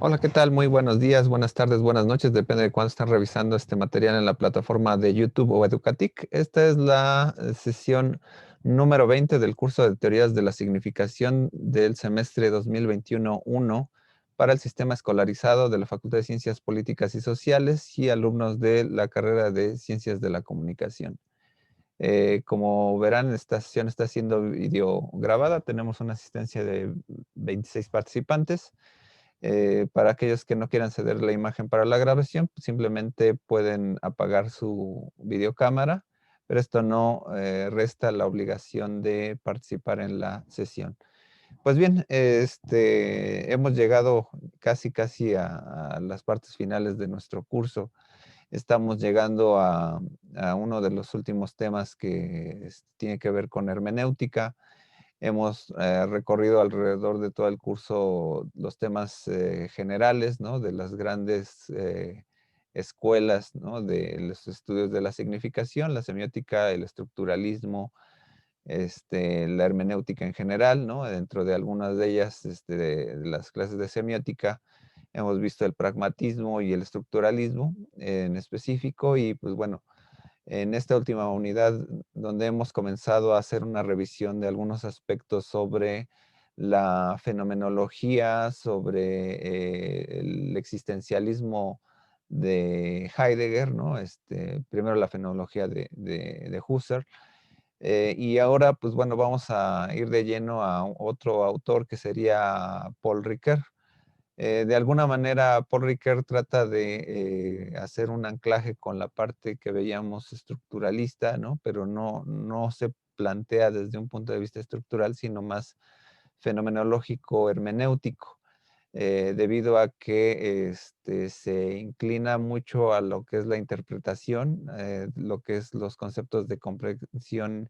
Hola, ¿qué tal? Muy buenos días, buenas tardes, buenas noches, depende de cuándo están revisando este material en la plataforma de YouTube o Educatic. Esta es la sesión número 20 del curso de Teorías de la Significación del semestre 2021-1 para el sistema escolarizado de la Facultad de Ciencias Políticas y Sociales y alumnos de la carrera de Ciencias de la Comunicación. Como verán, esta sesión está siendo videograbada. Tenemos una asistencia de 26 participantes. Para aquellos que no quieran ceder la imagen para la grabación, pues simplemente pueden apagar su videocámara, pero esto no resta la obligación de participar en la sesión. Pues bien, hemos llegado casi a las partes finales de nuestro curso. Estamos llegando a uno de los últimos temas que tiene que ver con hermenéutica. Hemos recorrido alrededor de todo el curso los temas generales, ¿no? De las grandes escuelas, ¿no? De los estudios de la significación, la semiótica, el estructuralismo, la hermenéutica en general, ¿no? Dentro de algunas de ellas, de las clases de semiótica, hemos visto el pragmatismo y el estructuralismo en específico y pues bueno, en esta última unidad donde hemos comenzado a hacer una revisión de algunos aspectos sobre la fenomenología, sobre el existencialismo de Heidegger, ¿no? Primero la fenomenología de Husserl. Y ahora, pues bueno, vamos a ir de lleno a otro autor que sería Paul Ricoeur. De alguna manera, Paul Ricoeur trata de hacer un anclaje con la parte que veíamos estructuralista, ¿no? Pero no se plantea desde un punto de vista estructural, sino más fenomenológico, hermenéutico, debido a que se inclina mucho a lo que es la interpretación, lo que es los conceptos de comprensión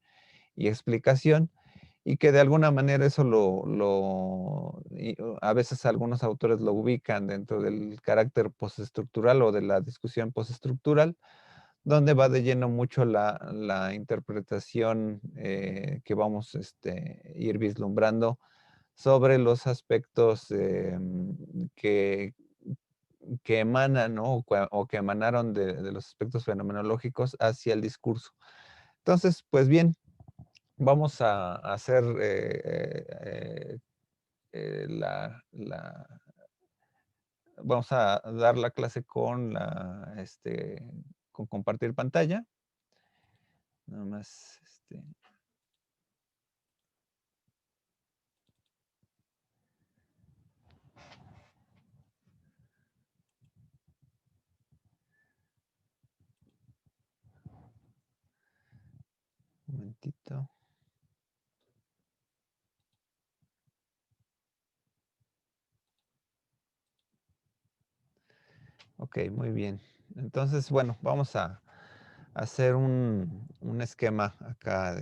y explicación, y que de alguna manera eso a veces algunos autores lo ubican dentro del carácter postestructural o de la discusión postestructural, donde va de lleno mucho la interpretación que vamos ir vislumbrando sobre los aspectos que emanan, ¿no? O que emanaron de los aspectos fenomenológicos hacia el discurso. Entonces, pues bien, vamos a hacer vamos a dar la clase con con compartir pantalla. Nada más, un momentito. Ok, muy bien. Entonces, bueno, vamos a hacer un esquema acá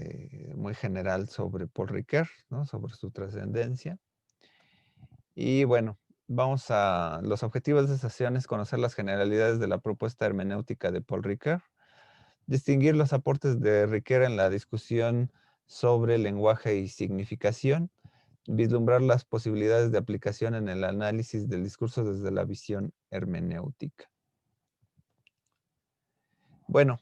muy general sobre Paul Ricoeur, ¿no? Sobre su trascendencia. Y bueno, los objetivos de esta sesión es conocer las generalidades de la propuesta hermenéutica de Paul Ricoeur, distinguir los aportes de Ricoeur en la discusión sobre lenguaje y significación, vislumbrar las posibilidades de aplicación en el análisis del discurso desde la visión hermenéutica. Bueno,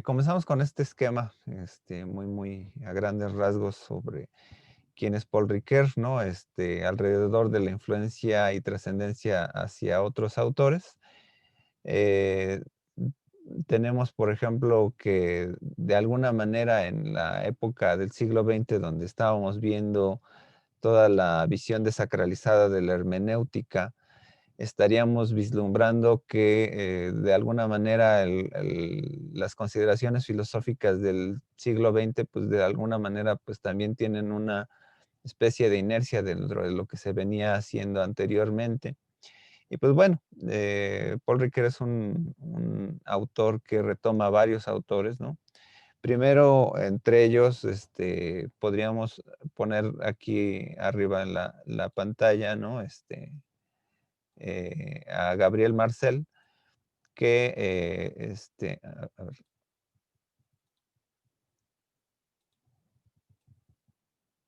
comenzamos con este esquema, muy a grandes rasgos sobre quién es Paul Ricoeur, ¿no? Alrededor de la influencia y trascendencia hacia otros autores. Eh, Tenemos, por ejemplo, que de alguna manera en la época del siglo XX, donde estábamos viendo toda la visión desacralizada de la hermenéutica, estaríamos vislumbrando que de alguna manera las consideraciones filosóficas del siglo XX, pues de alguna manera, pues también tienen una especie de inercia dentro de lo que se venía haciendo anteriormente. Y pues bueno, Paul Ricoeur es un autor que retoma varios autores, ¿no? Primero, entre ellos, podríamos poner aquí arriba en la pantalla, ¿no? A Gabriel Marcel, que, a ver,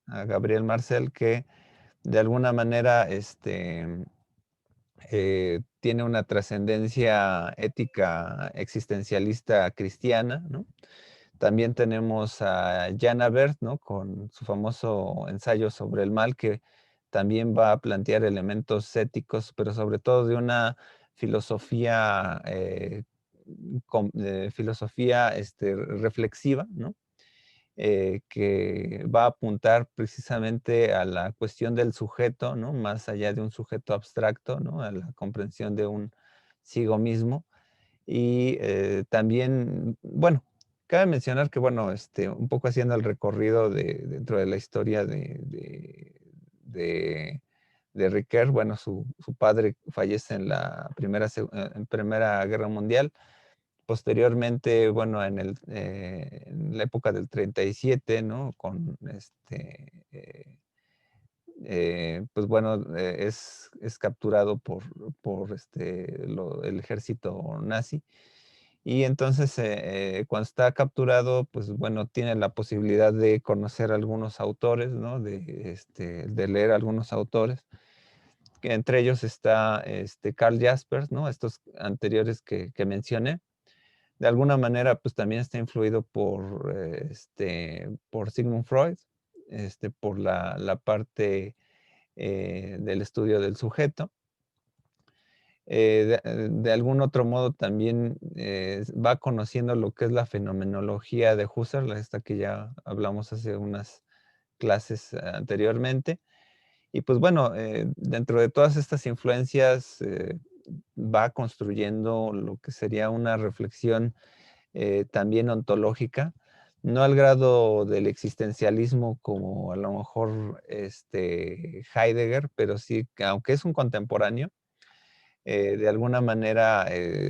a Gabriel Marcel, que de alguna manera, tiene una trascendencia ética existencialista cristiana, ¿no? También tenemos a Jan Abert, ¿no? Con su famoso ensayo sobre el mal, que también va a plantear elementos éticos, pero sobre todo de una filosofía, filosofía reflexiva, ¿no? Que va a apuntar precisamente a la cuestión del sujeto, ¿no? Más allá de un sujeto abstracto, ¿no? A la comprensión de un sigo mismo. Y también, bueno, cabe mencionar que, bueno, un poco haciendo el recorrido dentro de la historia de, de Ricoeur, bueno, su padre fallece en la en Primera Guerra Mundial. Posteriormente, bueno, en la época del 37, ¿no? Pues bueno, es capturado por el ejército nazi. Y entonces, cuando está capturado, pues bueno, tiene la posibilidad de conocer algunos autores, ¿no? De leer algunos autores, que entre ellos está Karl Jaspers, ¿no? Estos anteriores que mencioné. De alguna manera, pues también está influido por Sigmund Freud, por la parte del estudio del sujeto. De algún otro modo también va conociendo lo que es la fenomenología de Husserl, esta que ya hablamos hace unas clases anteriormente. Y pues bueno, dentro de todas estas influencias va construyendo lo que sería una reflexión también ontológica, no al grado del existencialismo como a lo mejor Heidegger, pero sí, aunque es un contemporáneo, de alguna manera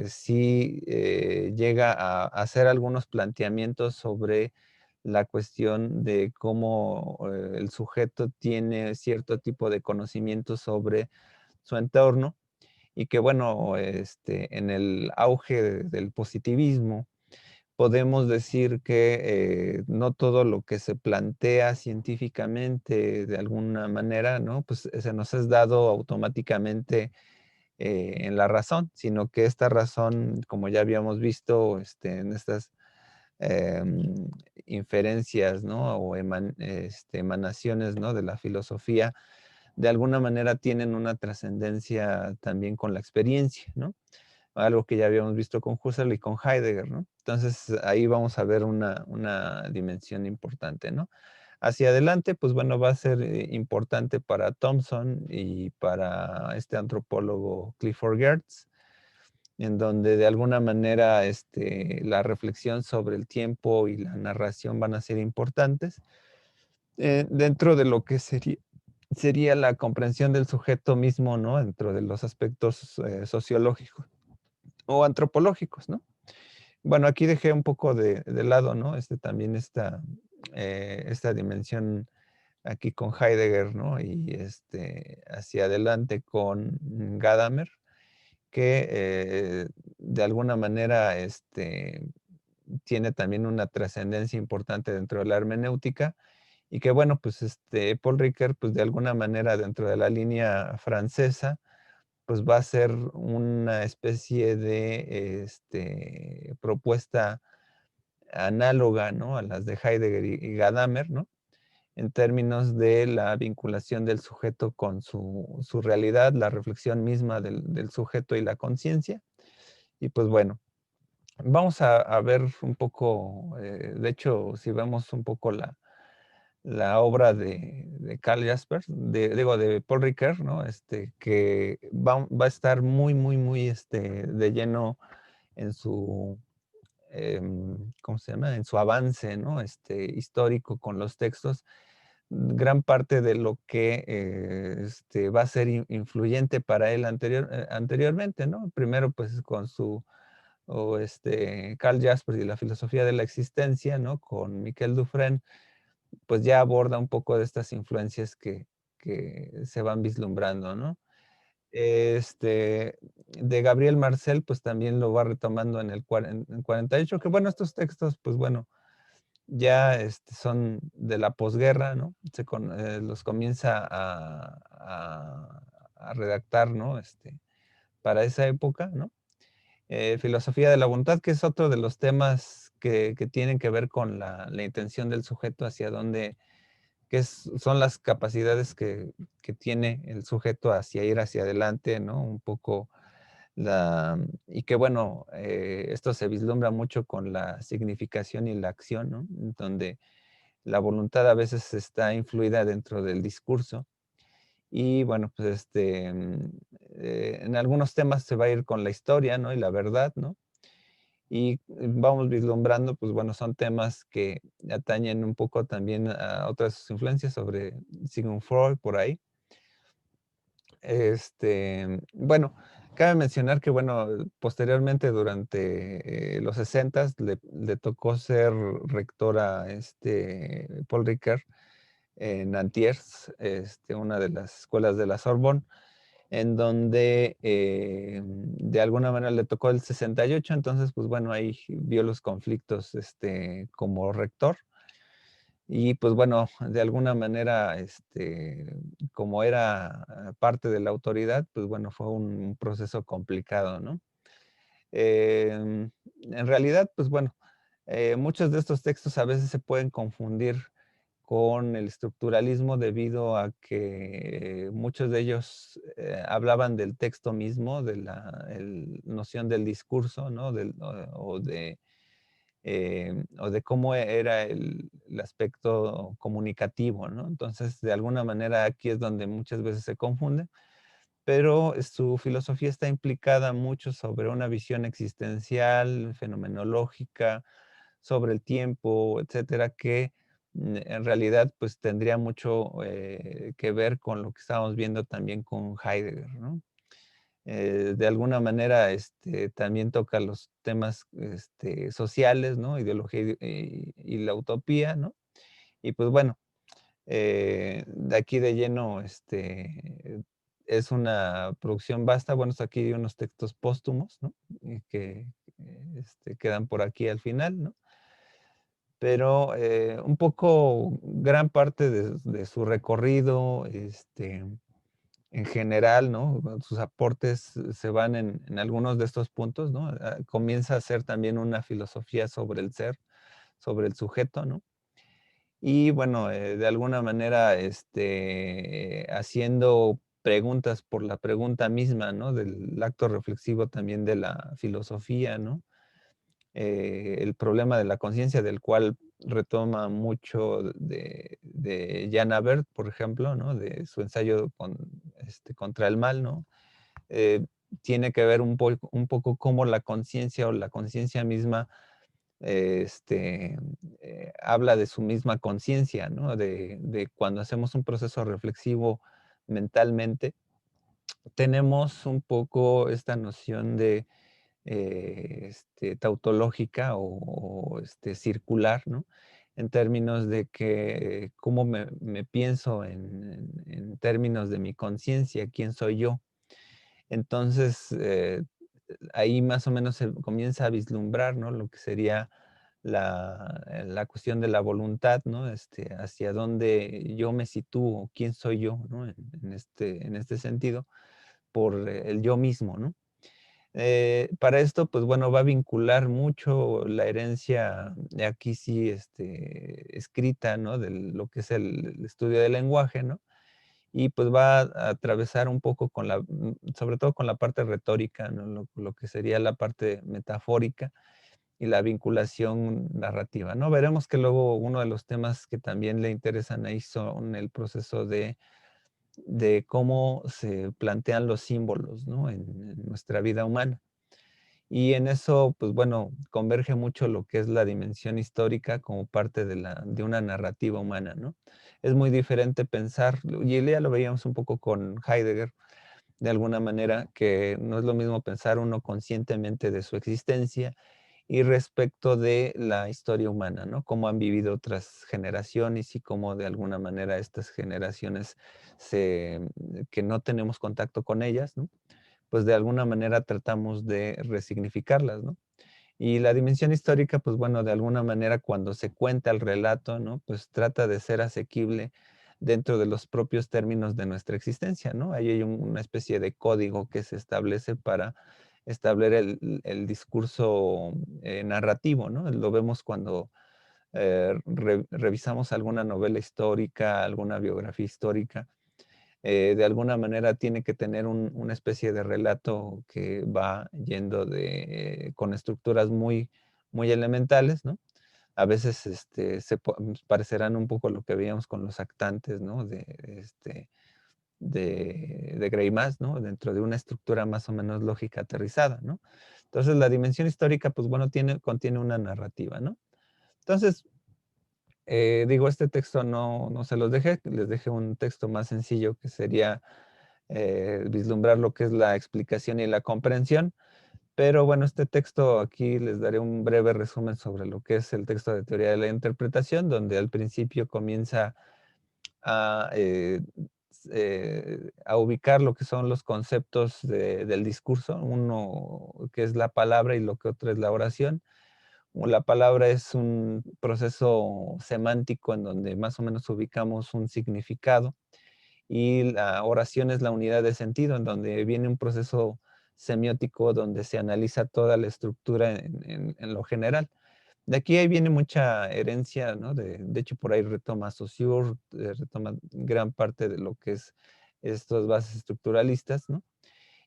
sí llega a hacer algunos planteamientos sobre la cuestión de cómo el sujeto tiene cierto tipo de conocimiento sobre su entorno y que bueno, en el auge del positivismo, podemos decir que no todo lo que se plantea científicamente de alguna manera, ¿no? Pues se nos es dado automáticamente en la razón, sino que esta razón, como ya habíamos visto en estas em, inferencias, ¿no? O emanaciones, ¿no? De la filosofía, de alguna manera tienen una trascendencia también con la experiencia, ¿no? Algo que ya habíamos visto con Husserl y con Heidegger, ¿no? Entonces ahí vamos a ver una dimensión importante, ¿no? Hacia adelante, pues bueno, va a ser importante para Thompson y para este antropólogo Clifford Geertz, en donde de alguna manera la reflexión sobre el tiempo y la narración van a ser importantes dentro de lo que sería la comprensión del sujeto mismo, ¿no? Dentro de los aspectos sociológicos o antropológicos, ¿no? Bueno, aquí dejé un poco de lado, ¿no? También esta dimensión aquí con Heidegger, ¿no? Y hacia adelante con Gadamer, que de alguna manera tiene también una trascendencia importante dentro de la hermenéutica y que bueno, pues Paul Ricoeur, pues de alguna manera dentro de la línea francesa, pues va a ser una especie de propuesta análoga, ¿no? A las de Heidegger y Gadamer, ¿no? En términos de la vinculación del sujeto con su realidad, la reflexión misma del sujeto y la conciencia. Y pues bueno, vamos a ver un poco, de hecho, si vemos un poco la obra de Karl Jaspers, digo, de Paul Ricoeur, ¿no? Que va a estar muy, muy, muy de lleno en su, ¿cómo se llama? En su avance, ¿no? Histórico con los textos. Gran parte de lo que va a ser influyente para él anteriormente, ¿no? Primero, pues con Karl Jaspers y la filosofía de la existencia, ¿no? Con Miquel Dufresne, pues ya aborda un poco de estas influencias que se van vislumbrando, ¿no? De Gabriel Marcel, pues también lo va retomando en 48, que bueno, estos textos, pues bueno, ya son de la posguerra, ¿no? Los comienza a redactar, ¿no? para esa época, ¿no? Filosofía de la voluntad, que es otro de los temas que tienen que ver con la intención del sujeto hacia dónde, son las capacidades que tiene el sujeto hacia ir hacia adelante, ¿no? Un poco y que bueno, esto se vislumbra mucho con la significación y la acción, ¿no? Donde la voluntad a veces está influida dentro del discurso. Y bueno, pues en algunos temas se va a ir con la historia, ¿no? Y la verdad, ¿no? Y vamos vislumbrando, pues bueno, son temas que atañen un poco también a otras influencias sobre Sigmund Freud por ahí. Bueno, cabe mencionar que, bueno, posteriormente durante los 60 le tocó ser rector a Paul Ricoeur en Nanterre, una de las escuelas de la Sorbonne, en donde de alguna manera le tocó el 68, entonces, pues bueno, ahí vio los conflictos como rector. Y pues bueno, de alguna manera, como era parte de la autoridad, pues bueno, fue un proceso complicado, ¿no? En realidad, pues bueno, muchos de estos textos a veces se pueden confundir con el estructuralismo debido a que muchos de ellos hablaban del texto mismo, de la noción del discurso, ¿no? O de cómo era el aspecto comunicativo, ¿no? Entonces, de alguna manera aquí es donde muchas veces se confunde, pero su filosofía está implicada mucho sobre una visión existencial, fenomenológica, sobre el tiempo, etcétera, que en realidad pues tendría mucho que ver con lo que estábamos viendo también con Heidegger, ¿no? De alguna manera también toca los temas sociales, ¿no? Ideología y la utopía, ¿no? Y pues bueno, de aquí de lleno es una producción vasta. Bueno, aquí hay unos textos póstumos, ¿no? Que quedan por aquí al final, ¿no? Pero un poco gran parte de su recorrido, en general, ¿no? Sus aportes se van en algunos de estos puntos, ¿no? Comienza a ser también una filosofía sobre el ser, sobre el sujeto, ¿no? Y bueno, de alguna manera, haciendo preguntas por la pregunta misma, ¿no? Del acto reflexivo también de la filosofía, ¿no? El problema de la conciencia, del cual retoma mucho de Jan Abert, por ejemplo, ¿no? De su ensayo contra el mal, ¿no? Eh, Tiene que ver un poco cómo la conciencia o la conciencia misma habla de su misma conciencia, ¿no? De cuando hacemos un proceso reflexivo mentalmente, tenemos un poco esta noción de tautológica o circular, ¿no? En términos de que cómo me pienso en términos de mi conciencia, quién soy yo. Entonces, ahí más o menos se comienza a vislumbrar, ¿no? Lo que sería la cuestión de la voluntad, ¿no? Hacia dónde yo me sitúo, quién soy yo, ¿no? En este sentido, por el yo mismo, ¿no? Para esto, pues bueno, va a vincular mucho la herencia, de aquí sí, escrita, ¿no? De lo que es el estudio del lenguaje, ¿no? Y pues va a atravesar un poco sobre todo con la parte retórica, ¿no? Lo que sería la parte metafórica y la vinculación narrativa, ¿no? Veremos que luego uno de los temas que también le interesan ahí son el proceso de cómo se plantean los símbolos, ¿no? En nuestra vida humana. Y en eso, pues bueno, converge mucho lo que es la dimensión histórica como parte de una narrativa humana, ¿no? Es muy diferente pensar, y ya lo veíamos un poco con Heidegger, de alguna manera, que no es lo mismo pensar uno conscientemente de su existencia y respecto de la historia humana, ¿no? Cómo han vivido otras generaciones y cómo de alguna manera estas generaciones que no tenemos contacto con ellas, ¿no? Pues de alguna manera tratamos de resignificarlas, ¿no? Y la dimensión histórica, pues bueno, de alguna manera cuando se cuenta el relato, ¿no? Pues trata de ser asequible dentro de los propios términos de nuestra existencia, ¿no? Ahí hay una especie de código que se establece para establecer el discurso narrativo, ¿no? Lo vemos cuando revisamos alguna novela histórica, alguna biografía histórica. De alguna manera tiene que tener una especie de relato que va yendo con estructuras muy elementales, ¿no? A veces parecerán un poco lo que veíamos con los actantes, ¿no? De Gray Mass, ¿no? Dentro de una estructura más o menos lógica aterrizada, ¿no? Entonces, la dimensión histórica, pues bueno, contiene una narrativa, ¿no? Entonces, digo, este texto no se los dejé, les dejé un texto más sencillo que sería vislumbrar lo que es la explicación y la comprensión. Pero bueno, este texto aquí les daré un breve resumen sobre lo que es el texto de teoría de la interpretación, donde al principio comienza a, a ubicar lo que son los conceptos del discurso, uno que es la palabra y lo que otro es la oración. La palabra es un proceso semántico en donde más o menos ubicamos un significado y la oración es la unidad de sentido, en donde viene un proceso semiótico donde se analiza toda la estructura en lo general. De aquí ahí viene mucha herencia, ¿no? De hecho, por ahí retoma Saussure, retoma gran parte de lo que es estas bases estructuralistas, ¿no?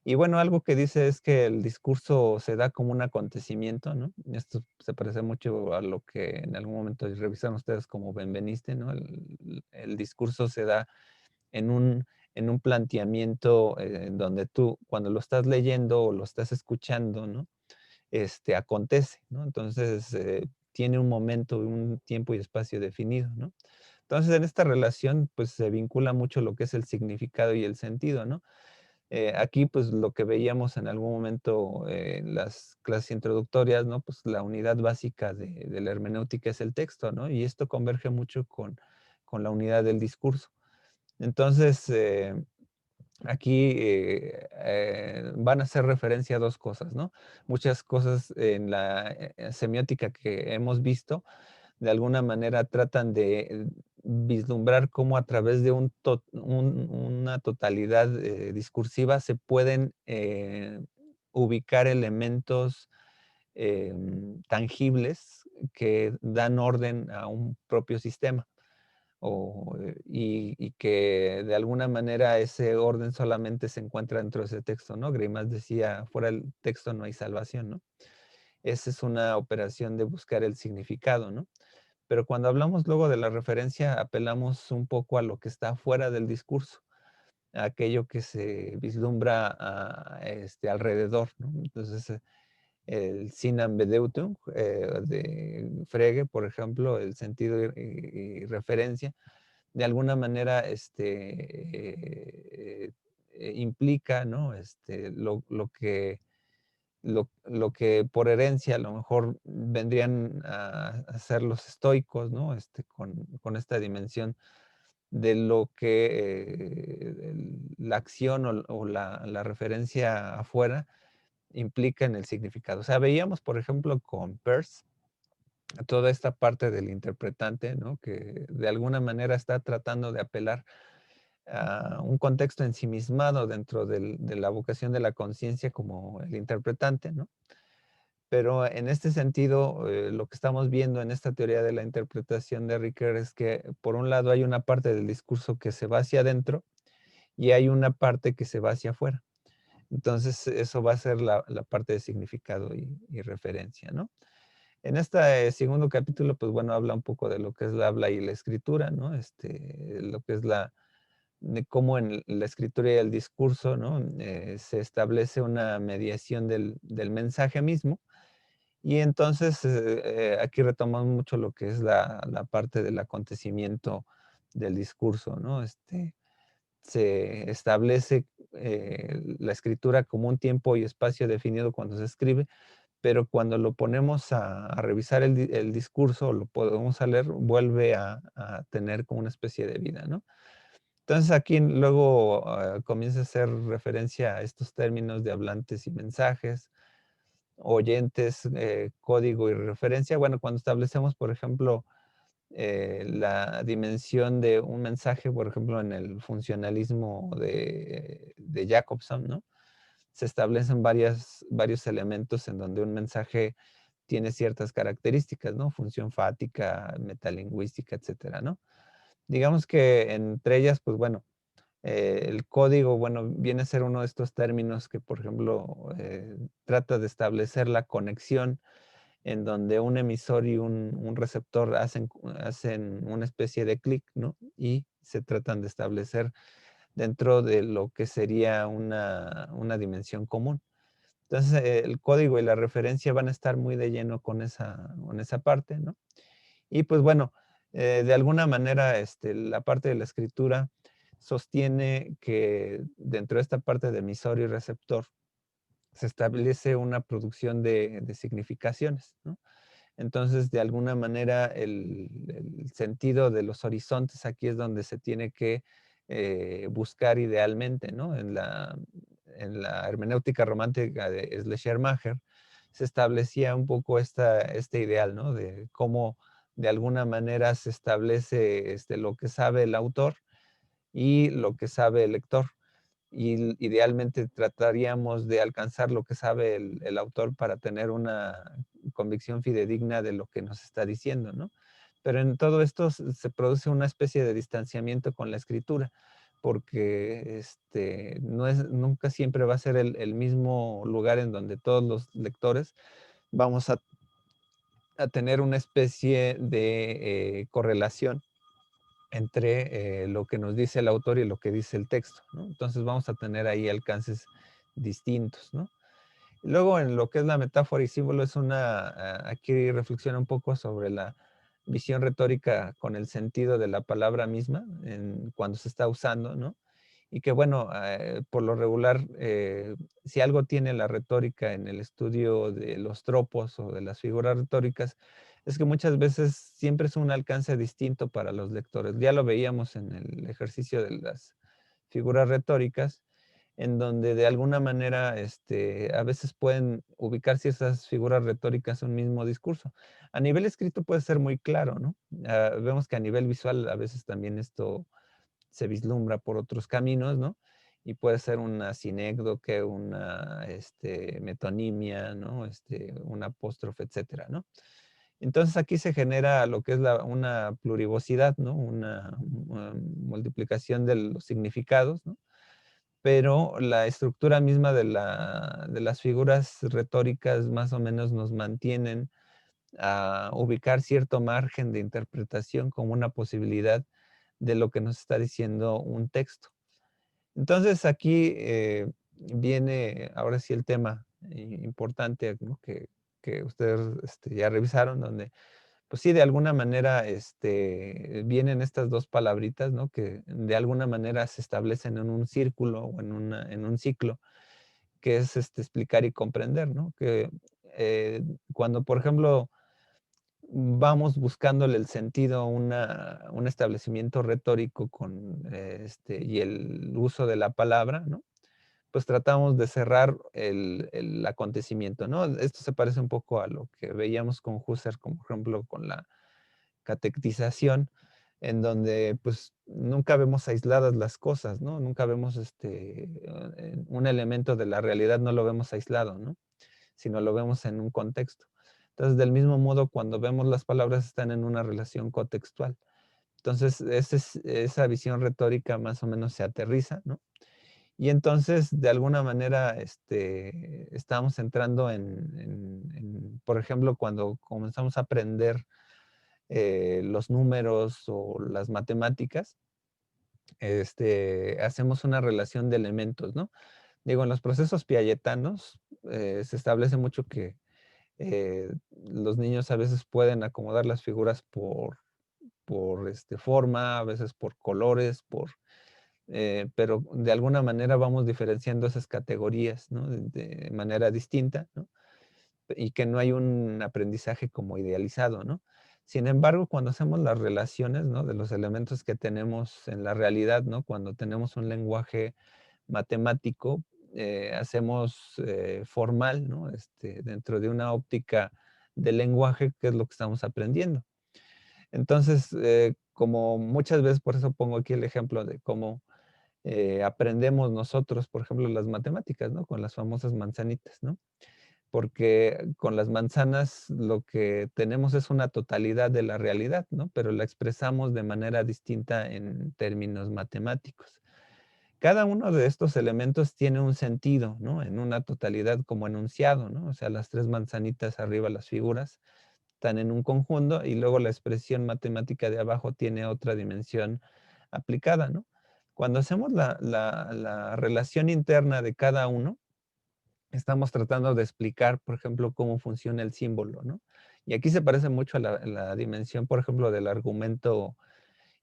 Y bueno, algo que dice es que el discurso se da como un acontecimiento, ¿no? Esto se parece mucho a lo que en algún momento revisaron ustedes como Benveniste, ¿no? El discurso se da en en un planteamiento en donde tú, cuando lo estás leyendo o lo estás escuchando, ¿no? Acontece, ¿no? Entonces, tiene un momento, un tiempo y espacio definido, ¿no? Entonces, en esta relación, pues se vincula mucho lo que es el significado y el sentido, ¿no? Aquí, pues lo que veíamos en algún momento en las clases introductorias, ¿no? Pues la unidad básica de la hermenéutica es el texto, ¿no? Y esto converge mucho con la unidad del discurso. Entonces, aquí van a hacer referencia a dos cosas, ¿no? Muchas cosas en la semiótica que hemos visto, de alguna manera tratan de vislumbrar cómo a través de una totalidad discursiva se pueden ubicar elementos tangibles que dan orden a un propio sistema y que de alguna manera ese orden solamente se encuentra dentro de ese texto, ¿no? Greimas decía, fuera del texto no hay salvación, ¿no? Esa es una operación de buscar el significado, ¿no? Pero cuando hablamos luego de la referencia, apelamos un poco a lo que está fuera del discurso, a aquello que se vislumbra alrededor, ¿no? Entonces, el Sinan Bedeutung de Frege, por ejemplo, el sentido y referencia, de alguna manera implica, ¿no? Lo que por herencia a lo mejor vendrían a ser los estoicos, ¿no? Con esta dimensión de lo que la acción o la referencia afuera implica en el significado. O sea, veíamos, por ejemplo, con Peirce, toda esta parte del interpretante, ¿no? Que de alguna manera está tratando de apelar a un contexto ensimismado dentro de la vocación de la conciencia como el interpretante, ¿no? Pero en este sentido, lo que estamos viendo en esta teoría de la interpretación de Ricoeur es que, por un lado, hay una parte del discurso que se va hacia adentro y hay una parte que se va hacia afuera. Entonces, eso va a ser la parte de significado y referencia, ¿no? En este segundo capítulo, pues bueno, habla un poco de lo que es la habla y la escritura, ¿no? Lo que es de cómo en la escritura y el discurso, ¿no? Se establece una mediación del mensaje mismo. Y entonces aquí retomamos mucho lo que es la parte del acontecimiento del discurso, ¿no? Se establece la escritura como un tiempo y espacio definido cuando se escribe, pero cuando lo ponemos a revisar el discurso, lo podemos a leer, vuelve a tener como una especie de vida, ¿no? Entonces aquí luego comienza a hacer referencia a estos términos de hablantes y mensajes, oyentes, código y referencia. Bueno, cuando establecemos, por ejemplo, la dimensión de un mensaje, por ejemplo, en el funcionalismo de Jacobson, ¿no? Se establecen varios elementos en donde un mensaje tiene ciertas características, ¿no? Función fática, metalingüística, etcétera, ¿no? Digamos que entre ellas, pues bueno, el código, bueno, viene a ser uno de estos términos que, por ejemplo, trata de establecer la conexión en donde un emisor y un receptor hacen una especie de clic, ¿no? Y se tratan de establecer dentro de lo que sería una dimensión común. Entonces, el código y la referencia van a estar muy de lleno con esa parte, ¿no? Y pues bueno, de alguna manera, la parte de la escritura sostiene que dentro de esta parte de emisor y receptor se establece una producción de significaciones, ¿no? Entonces, de alguna manera, el sentido de los horizontes aquí es donde se tiene que buscar idealmente, ¿no? En la hermenéutica romántica de Schleiermacher se establecía un poco este ideal, ¿no? De cómo de alguna manera se establece lo que sabe el autor y lo que sabe el lector. Y idealmente trataríamos de alcanzar lo que sabe el autor para tener una convicción fidedigna de lo que nos está diciendo, ¿no? Pero en todo esto se produce una especie de distanciamiento con la escritura, porque nunca siempre va a ser el mismo lugar en donde todos los lectores vamos a tener una especie de correlación entre lo que nos dice el autor y lo que dice el texto, ¿no? Entonces vamos a tener ahí alcances distintos, ¿no? Luego, en lo que es la metáfora y símbolo, aquí reflexiona un poco sobre la visión retórica con el sentido de la palabra misma cuando se está usando, ¿no? Y que, bueno, por lo regular, si algo tiene la retórica en el estudio de los tropos o de las figuras retóricas, es que muchas veces siempre es un alcance distinto para los lectores. Ya lo veíamos en el ejercicio de las figuras retóricas, en donde de alguna manera a veces pueden ubicar ciertas figuras retóricas en un mismo discurso. A nivel escrito puede ser muy claro, ¿no? Vemos que a nivel visual a veces también esto se vislumbra por otros caminos, ¿no? Y puede ser una sinécdoque, una metonimia, ¿no? Un apóstrofe, etcétera, ¿no? Entonces aquí se genera lo que es una plurivocidad, ¿no? Una multiplicación de los significados, ¿no? Pero la estructura misma de las figuras retóricas más o menos nos mantienen a ubicar cierto margen de interpretación como una posibilidad de lo que nos está diciendo un texto. Entonces aquí viene ahora sí el tema importante, ¿no? que ustedes ya revisaron, donde pues sí, de alguna manera vienen estas dos palabritas, ¿no? Que de alguna manera se establecen en un círculo o en un ciclo, que es explicar y comprender, ¿no? Que cuando, por ejemplo, vamos buscándole el sentido a un establecimiento retórico y el uso de la palabra, ¿no? Pues tratamos de cerrar el acontecimiento, ¿no? Esto se parece un poco a lo que veíamos con Husserl, como por ejemplo con la catequetización, en donde pues nunca vemos aisladas las cosas, ¿no? Nunca vemos un elemento de la realidad, no lo vemos aislado, ¿no? Sino lo vemos en un contexto. Entonces, del mismo modo, cuando vemos las palabras están en una relación contextual. Entonces, esa visión retórica más o menos se aterriza, ¿no? Y entonces, de alguna manera, estamos entrando por ejemplo, cuando comenzamos a aprender los números o las matemáticas, hacemos una relación de elementos, ¿no? Digo, en los procesos piagetanos se establece mucho que los niños a veces pueden acomodar las figuras por forma, a veces por colores, pero de alguna manera vamos diferenciando esas categorías, ¿no? De manera distinta, ¿no? Y que no hay un aprendizaje como idealizado, ¿no? Sin embargo, cuando hacemos las relaciones, ¿no? De los elementos que tenemos en la realidad, ¿no? Cuando tenemos un lenguaje matemático, hacemos formal, ¿no? Dentro de una óptica del lenguaje, que es lo que estamos aprendiendo. Entonces, como muchas veces, por eso pongo aquí el ejemplo de cómo aprendemos nosotros, por ejemplo, las matemáticas, ¿no? Con las famosas manzanitas, ¿no? Porque con las manzanas lo que tenemos es una totalidad de la realidad, ¿no? Pero la expresamos de manera distinta en términos matemáticos. Cada uno de estos elementos tiene un sentido, ¿no? En una totalidad como enunciado, ¿no? O sea, las tres manzanitas arriba, las figuras, están en un conjunto y luego la expresión matemática de abajo tiene otra dimensión aplicada, ¿no? Cuando hacemos la relación interna de cada uno, estamos tratando de explicar, por ejemplo, cómo funciona el símbolo, ¿no? Y aquí se parece mucho a la dimensión, por ejemplo, del argumento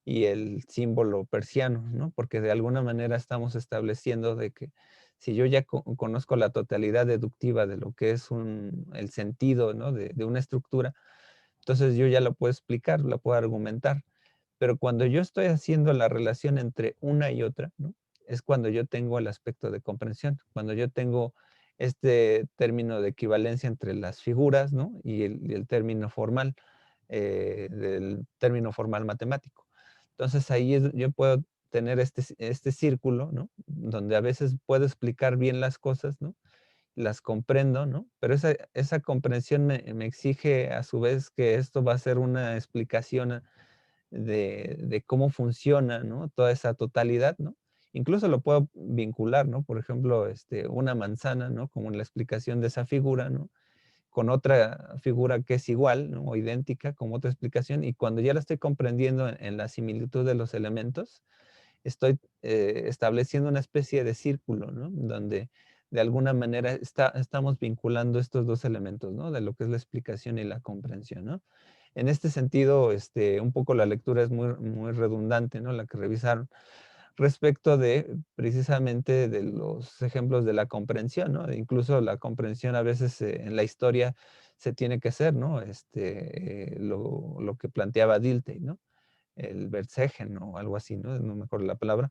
y el símbolo persiano, ¿no? Porque de alguna manera estamos estableciendo de que si yo ya conozco la totalidad deductiva de lo que es el sentido, ¿no? De una estructura, entonces yo ya lo puedo explicar, lo puedo argumentar. Pero cuando yo estoy haciendo la relación entre una y otra, ¿no? Es cuando yo tengo el aspecto de comprensión, cuando yo tengo este término de equivalencia entre las figuras, ¿no? Y el término formal, del término formal matemático. Entonces ahí yo puedo tener este círculo, ¿no? Donde a veces puedo explicar bien las cosas, ¿no? Las comprendo, ¿no? Pero esa comprensión me exige a su vez que esto va a ser una explicación de cómo funciona, ¿no? Toda esa totalidad, ¿no? Incluso lo puedo vincular, ¿no? Por ejemplo, una manzana, ¿no? Como en la explicación de esa figura, ¿no? Con otra figura que es igual, ¿no? O idéntica, como otra explicación, y cuando ya la estoy comprendiendo en la similitud de los elementos, estoy estableciendo una especie de círculo, ¿no? Donde de alguna manera estamos vinculando estos dos elementos, ¿no? De lo que es la explicación y la comprensión, ¿no? En este sentido, un poco la lectura es muy, muy redundante, ¿no? La que revisaron respecto de precisamente de los ejemplos de la comprensión, ¿no? Incluso la comprensión a veces en la historia se tiene que hacer, ¿no? Lo que planteaba Dilthey, ¿no? El Verzeichen o algo así, ¿no? No me acuerdo la palabra,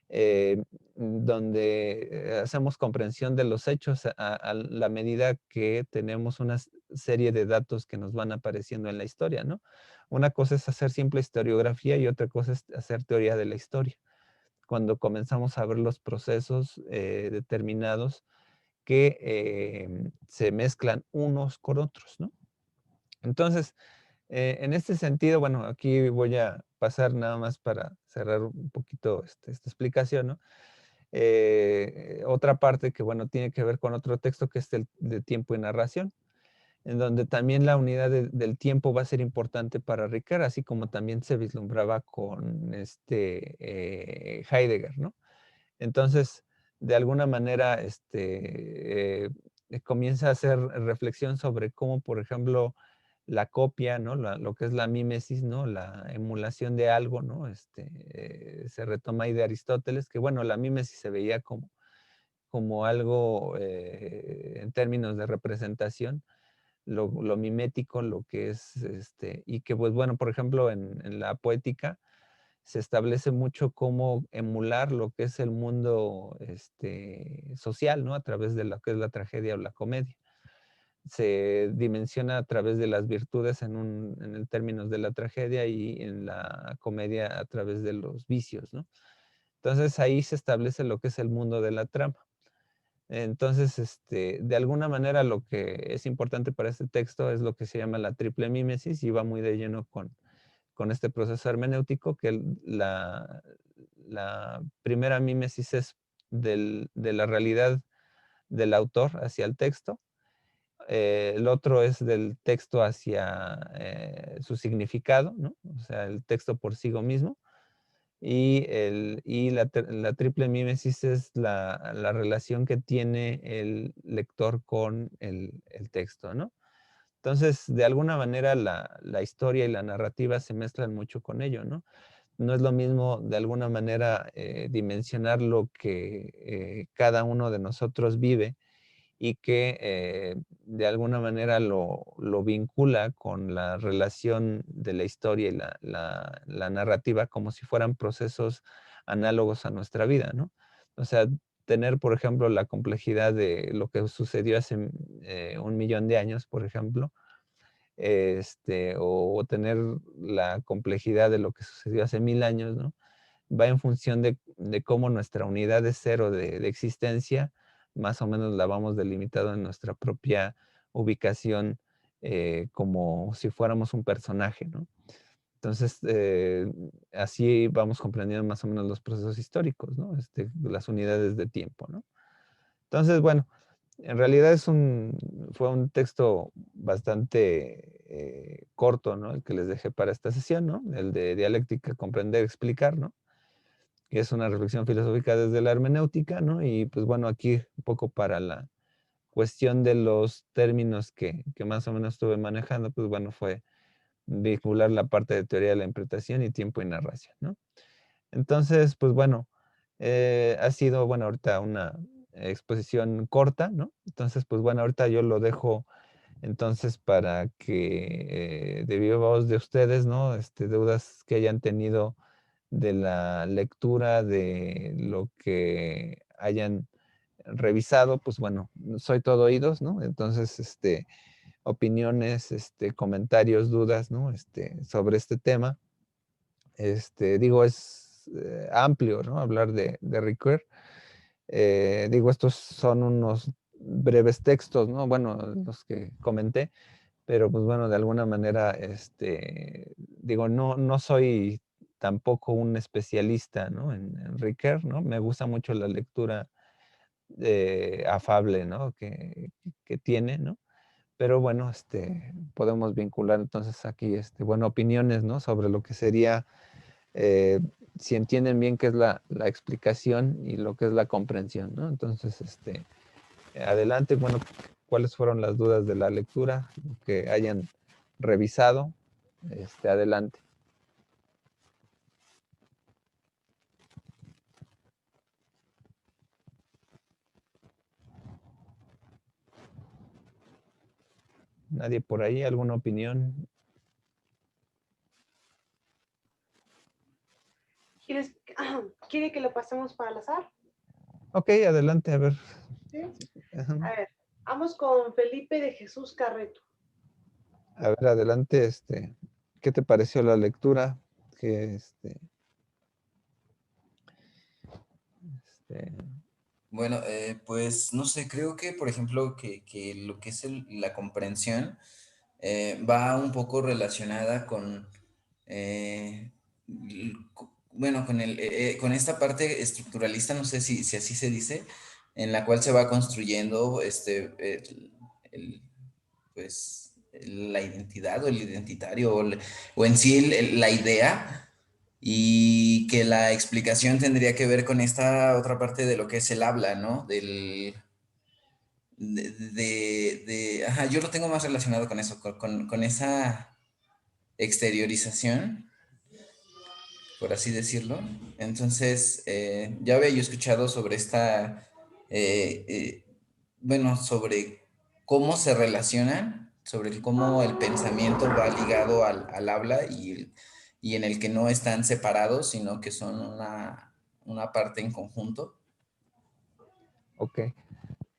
eh, donde hacemos comprensión de los hechos a la medida que tenemos una serie de datos que nos van apareciendo en la historia, ¿no? Una cosa es hacer simple historiografía y otra cosa es hacer teoría de la historia. Cuando comenzamos a ver los procesos determinados que se mezclan unos con otros, ¿no? Entonces, en este sentido, bueno, aquí voy a pasar nada más para cerrar un poquito esta explicación, ¿no? Otra parte que, bueno, tiene que ver con otro texto que es el de tiempo y narración, en donde también la unidad del tiempo va a ser importante para Ricard, así como también se vislumbraba con Heidegger, ¿no? Entonces, de alguna manera, comienza a hacer reflexión sobre cómo, por ejemplo, la copia, ¿no? Lo que es la mímesis, ¿no? La emulación de algo, ¿no? Se retoma ahí de Aristóteles, que bueno, la mímesis se veía como algo en términos de representación, lo mimético, lo que es, y que pues bueno, por ejemplo, en la poética, se establece mucho cómo emular lo que es el mundo social, ¿no? A través de lo que es la tragedia o la comedia. Se dimensiona a través de las virtudes en el términos de la tragedia y en la comedia a través de los vicios, ¿no? Entonces ahí se establece lo que es el mundo de la trama. Entonces, de alguna manera lo que es importante para este texto es lo que se llama la triple mímesis y va muy de lleno con este proceso hermenéutico, que la primera mímesis es de la realidad del autor hacia el texto, el otro es del texto hacia su significado, ¿no? O sea, el texto por sí mismo, y la triple mímesis es la relación que tiene el lector con el texto, ¿no? Entonces, de alguna manera, la historia y la narrativa se mezclan mucho con ello, ¿no? No es lo mismo, de alguna manera, dimensionar lo que cada uno de nosotros vive y que de alguna manera lo vincula con la relación de la historia y la narrativa como si fueran procesos análogos a nuestra vida, ¿no? O sea, tener, por ejemplo, la complejidad de lo que sucedió hace 1 millón de años, por ejemplo, o tener la complejidad de lo que sucedió hace 1000 años, ¿no? Va en función de cómo nuestra unidad de cero de existencia, más o menos la vamos delimitando en nuestra propia ubicación, como si fuéramos un personaje, ¿no? Entonces, así vamos comprendiendo más o menos los procesos históricos, ¿no? Las unidades de tiempo, ¿no? Entonces, bueno, en realidad fue un texto bastante corto, ¿no? El que les dejé para esta sesión, ¿no? El de dialéctica, comprender, explicar, ¿no? Que es una reflexión filosófica desde la hermenéutica, ¿no? Y pues bueno, aquí un poco para la cuestión de los términos que más o menos estuve manejando, pues bueno, fue vincular la parte de teoría de la interpretación y tiempo y narración, ¿no? Entonces, pues bueno, ha sido, bueno, ahorita una exposición corta, ¿no? Entonces, pues bueno, ahorita yo lo dejo entonces para que de viva voz de ustedes, ¿no? Dudas que hayan tenido de la lectura, de lo que hayan revisado, pues bueno, soy todo oídos, ¿no? Entonces, opiniones, comentarios, dudas, ¿no? Sobre este tema. Digo, es amplio, ¿no? Hablar de Ricoeur. Digo, estos son unos breves textos, ¿no? Bueno, los que comenté, pero pues bueno, de alguna manera, digo, no soy tampoco un especialista, ¿no? En Ricoeur, ¿no? Me gusta mucho la lectura afable, ¿no? Que tiene, ¿no? Pero bueno, podemos vincular entonces aquí, bueno, opiniones, ¿no? Sobre lo que sería, eh, si entienden bien qué es la explicación y lo que es la comprensión, ¿no? Entonces, adelante, bueno, ¿cuáles fueron las dudas de la lectura que hayan revisado? Adelante. ¿Nadie por ahí? ¿Alguna opinión? ¿Quieres, quiere que lo pasemos para el azar? Ok, adelante, a ver. ¿Sí? Ajá. A ver, vamos con Felipe de Jesús Carreto. A ver, adelante, ¿qué te pareció la lectura? Que este, Bueno, pues no sé, creo que, por ejemplo, que lo que es la comprensión va un poco relacionada con, bueno, con esta parte estructuralista, no sé si así se dice, en la cual se va construyendo pues, la identidad o el identitario o en sí la idea y que la explicación tendría que ver con esta otra parte de lo que es el habla, ¿no? Ajá, yo lo tengo más relacionado con eso, con esa exteriorización, por así decirlo. Entonces, ya había yo escuchado sobre bueno, sobre cómo se relacionan, sobre cómo el pensamiento va ligado al habla y en el que no están separados, sino que son una parte en conjunto. ok,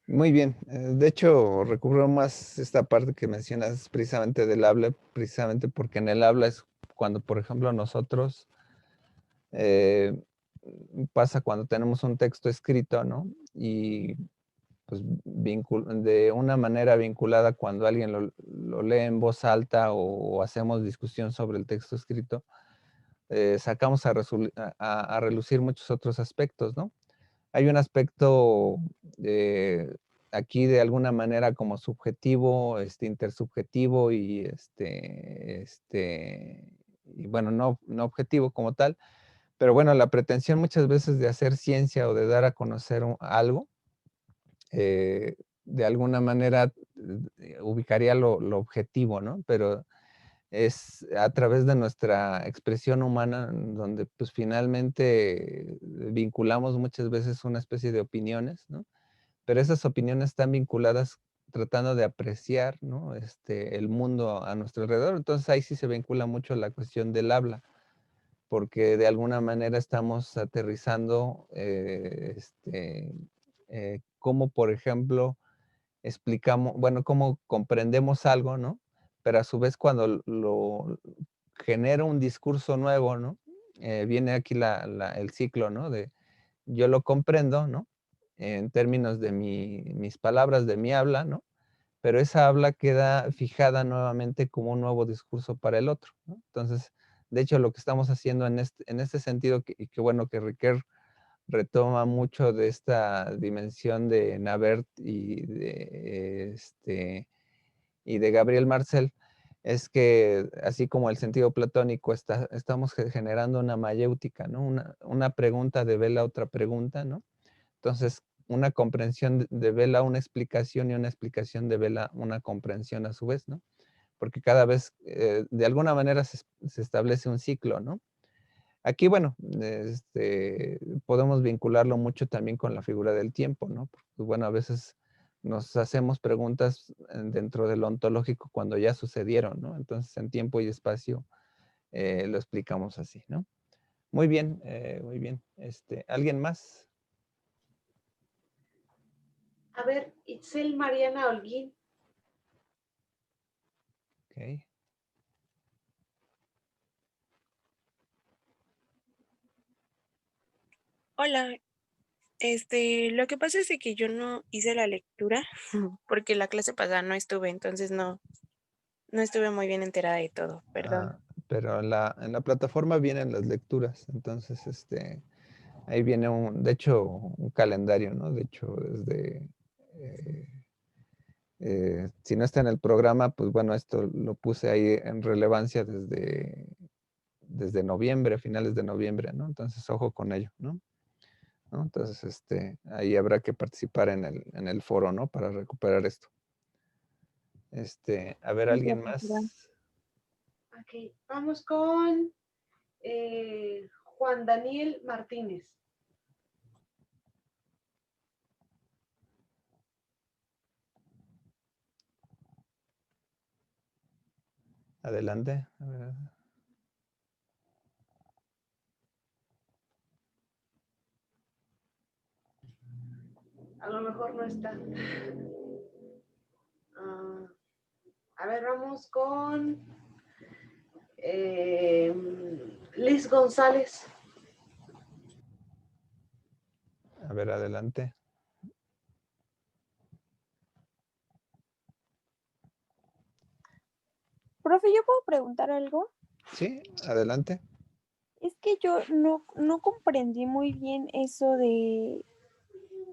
muy bien. De hecho, recurro más esta parte que mencionas precisamente del habla, precisamente porque en el habla es cuando, por ejemplo, nosotros eh, pasa cuando tenemos un texto escrito, ¿no? Y pues de una manera vinculada cuando alguien lo lee en voz alta o hacemos discusión sobre el texto escrito, sacamos a relucir muchos otros aspectos, ¿no? Hay un aspecto aquí de alguna manera como subjetivo, intersubjetivo y bueno, no objetivo como tal, pero bueno, la pretensión muchas veces de hacer ciencia o de dar a conocer algo, eh, de alguna manera ubicaría lo objetivo, ¿no? Pero es a través de nuestra expresión humana donde pues finalmente vinculamos muchas veces una especie de opiniones, ¿no? Pero esas opiniones están vinculadas tratando de apreciar, ¿no? El mundo a nuestro alrededor. Entonces ahí sí se vincula mucho la cuestión del habla, porque de alguna manera estamos aterrizando, cómo, por ejemplo, explicamos, bueno, cómo comprendemos algo, ¿no? pero a su vez cuando lo genero un discurso nuevo, ¿no? Viene aquí el ciclo, ¿no? De yo lo comprendo, ¿no? En términos de mis palabras, de mi habla, ¿no? Pero esa habla queda fijada nuevamente como un nuevo discurso para el otro, ¿no? Entonces, de hecho, lo que estamos haciendo en este sentido, y que bueno que Riquet retoma mucho de esta dimensión de Nabert y de Gabriel Marcel, es que así como el sentido platónico, estamos generando una mayéutica, ¿no? Una pregunta devela otra pregunta, ¿no? Entonces, una comprensión devela una explicación y una explicación devela una comprensión a su vez, ¿no? Porque cada vez, de alguna manera, se establece un ciclo, ¿no? Aquí, bueno, podemos vincularlo mucho también con la figura del tiempo, ¿no? Porque, bueno, a veces nos hacemos preguntas dentro de lo ontológico cuando ya sucedieron, ¿no? Entonces, en tiempo y espacio lo explicamos así, ¿no? Muy bien, muy bien. ¿Alguien más? A ver, Itzel Mariana Holguín. Ok. Hola, lo que pasa es de que yo no hice la lectura porque la clase pasada no estuve, entonces no estuve muy bien enterada de todo, perdón. Pero en la plataforma vienen las lecturas, entonces ahí viene de hecho, un calendario, ¿no? De hecho, eh, si no está en el programa, pues bueno, esto lo puse ahí en relevancia desde noviembre, finales de noviembre, ¿no? Entonces, ojo con ello, ¿no? ¿No? Entonces, ahí habrá que participar en el foro, ¿no? Para recuperar esto. A ver, Sí, ¿alguien profesora. más? Ok, vamos con Juan Daniel Martínez. Adelante. A ver. A lo mejor no está. Ah, a ver, vamos con Liz González. A ver, adelante. Profe, ¿yo puedo preguntar algo? Sí, adelante. Es que yo no comprendí muy bien eso de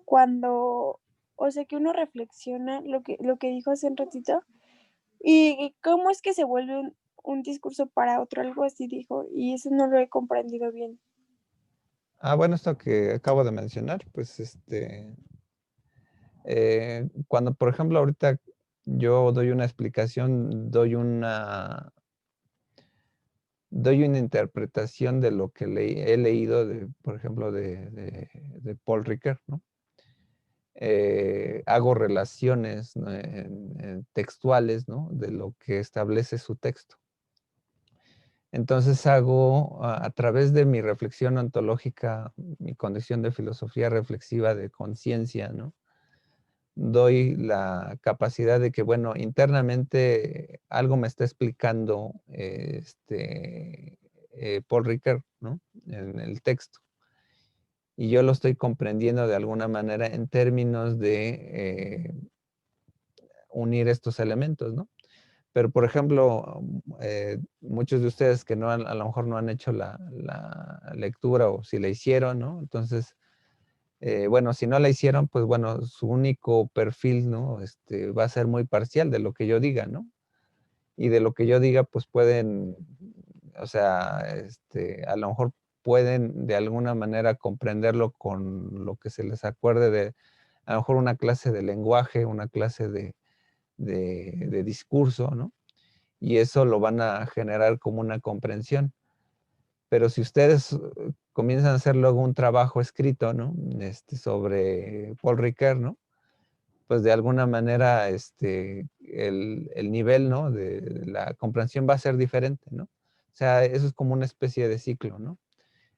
cuando, o sea, que uno reflexiona lo que dijo hace un ratito y cómo es que se vuelve un discurso para otro, algo así dijo, y eso no lo he comprendido bien. Bueno, esto que acabo de mencionar, pues cuando, por ejemplo, ahorita yo doy una explicación, doy una interpretación de lo que he leído, por ejemplo, de Paul Ricoeur, ¿no? Hago relaciones, ¿no? En textuales, ¿no? De lo que establece su texto. Entonces hago, a través de mi reflexión ontológica, mi condición de filosofía reflexiva de conciencia, ¿no? Doy la capacidad de que, bueno, internamente algo me está explicando Paul Ricoeur, ¿no? En el texto. Y yo lo estoy comprendiendo de alguna manera en términos de unir estos elementos, ¿no? Pero, por ejemplo, muchos de ustedes que a lo mejor no han hecho la lectura o si la hicieron, ¿no? Entonces, bueno, si no la hicieron, pues bueno, su único perfil, ¿no? Va a ser muy parcial de lo que yo diga, ¿no? Y de lo que yo diga, pues pueden, o sea, a lo mejor pueden de alguna manera comprenderlo con lo que se les acuerde de, a lo mejor una clase de lenguaje, una clase de discurso, ¿no? Y eso lo van a generar como una comprensión. Pero si ustedes comienzan a hacer luego un trabajo escrito, ¿no? Sobre Paul Ricoeur, ¿no? Pues de alguna manera el nivel, ¿no? De la comprensión va a ser diferente, ¿no? O sea, eso es como una especie de ciclo, ¿no?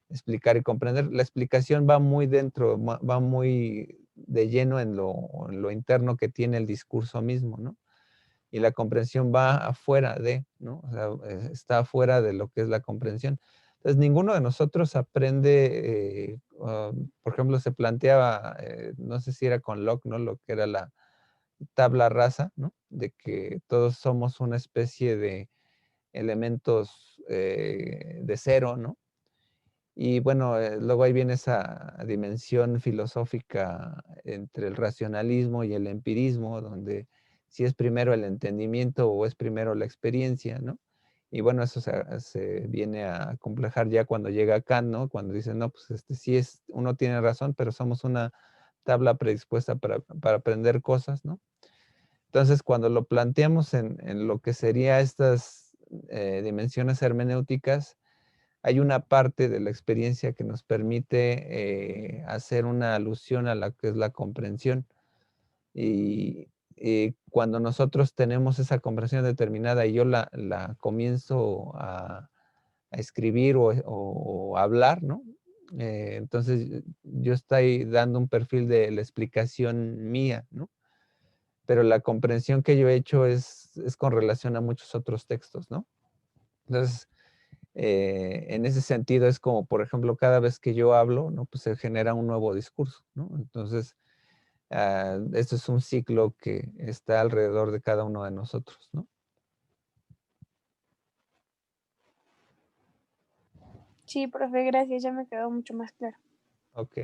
Explicar y comprender. La explicación va muy dentro, va muy de lleno en lo interno que tiene el discurso mismo, ¿no? y la comprensión va afuera de, ¿no? O sea, está afuera de lo que es la comprensión. Entonces, ninguno de nosotros aprende, por ejemplo, se planteaba, no sé si era con Locke, ¿no? Lo que era la tabla rasa, ¿no? De que todos somos una especie de elementos de cero, ¿no? Y bueno, luego ahí viene esa dimensión filosófica entre el racionalismo y el empirismo, donde si es primero el entendimiento o es primero la experiencia, ¿no? Y bueno, eso se viene a complejar ya cuando llega Kant, ¿no? Cuando dice, no, pues sí es, uno tiene razón, pero somos una tabla predispuesta para aprender cosas, ¿no? Entonces, cuando lo planteamos en lo que sería estas dimensiones hermenéuticas, hay una parte de la experiencia que nos permite hacer una alusión a lo que es la comprensión. Y cuando nosotros tenemos esa comprensión determinada y yo la comienzo a escribir o hablar, ¿no? Entonces yo estoy dando un perfil de la explicación mía, ¿no? Pero la comprensión que yo he hecho es con relación a muchos otros textos, ¿no? Entonces, en ese sentido es como, por ejemplo, cada vez que yo hablo, ¿no? Pues se genera un nuevo discurso, ¿no? Entonces, esto es un ciclo que está alrededor de cada uno de nosotros, ¿no? Sí, profe, gracias, ya me quedó mucho más claro. Ok.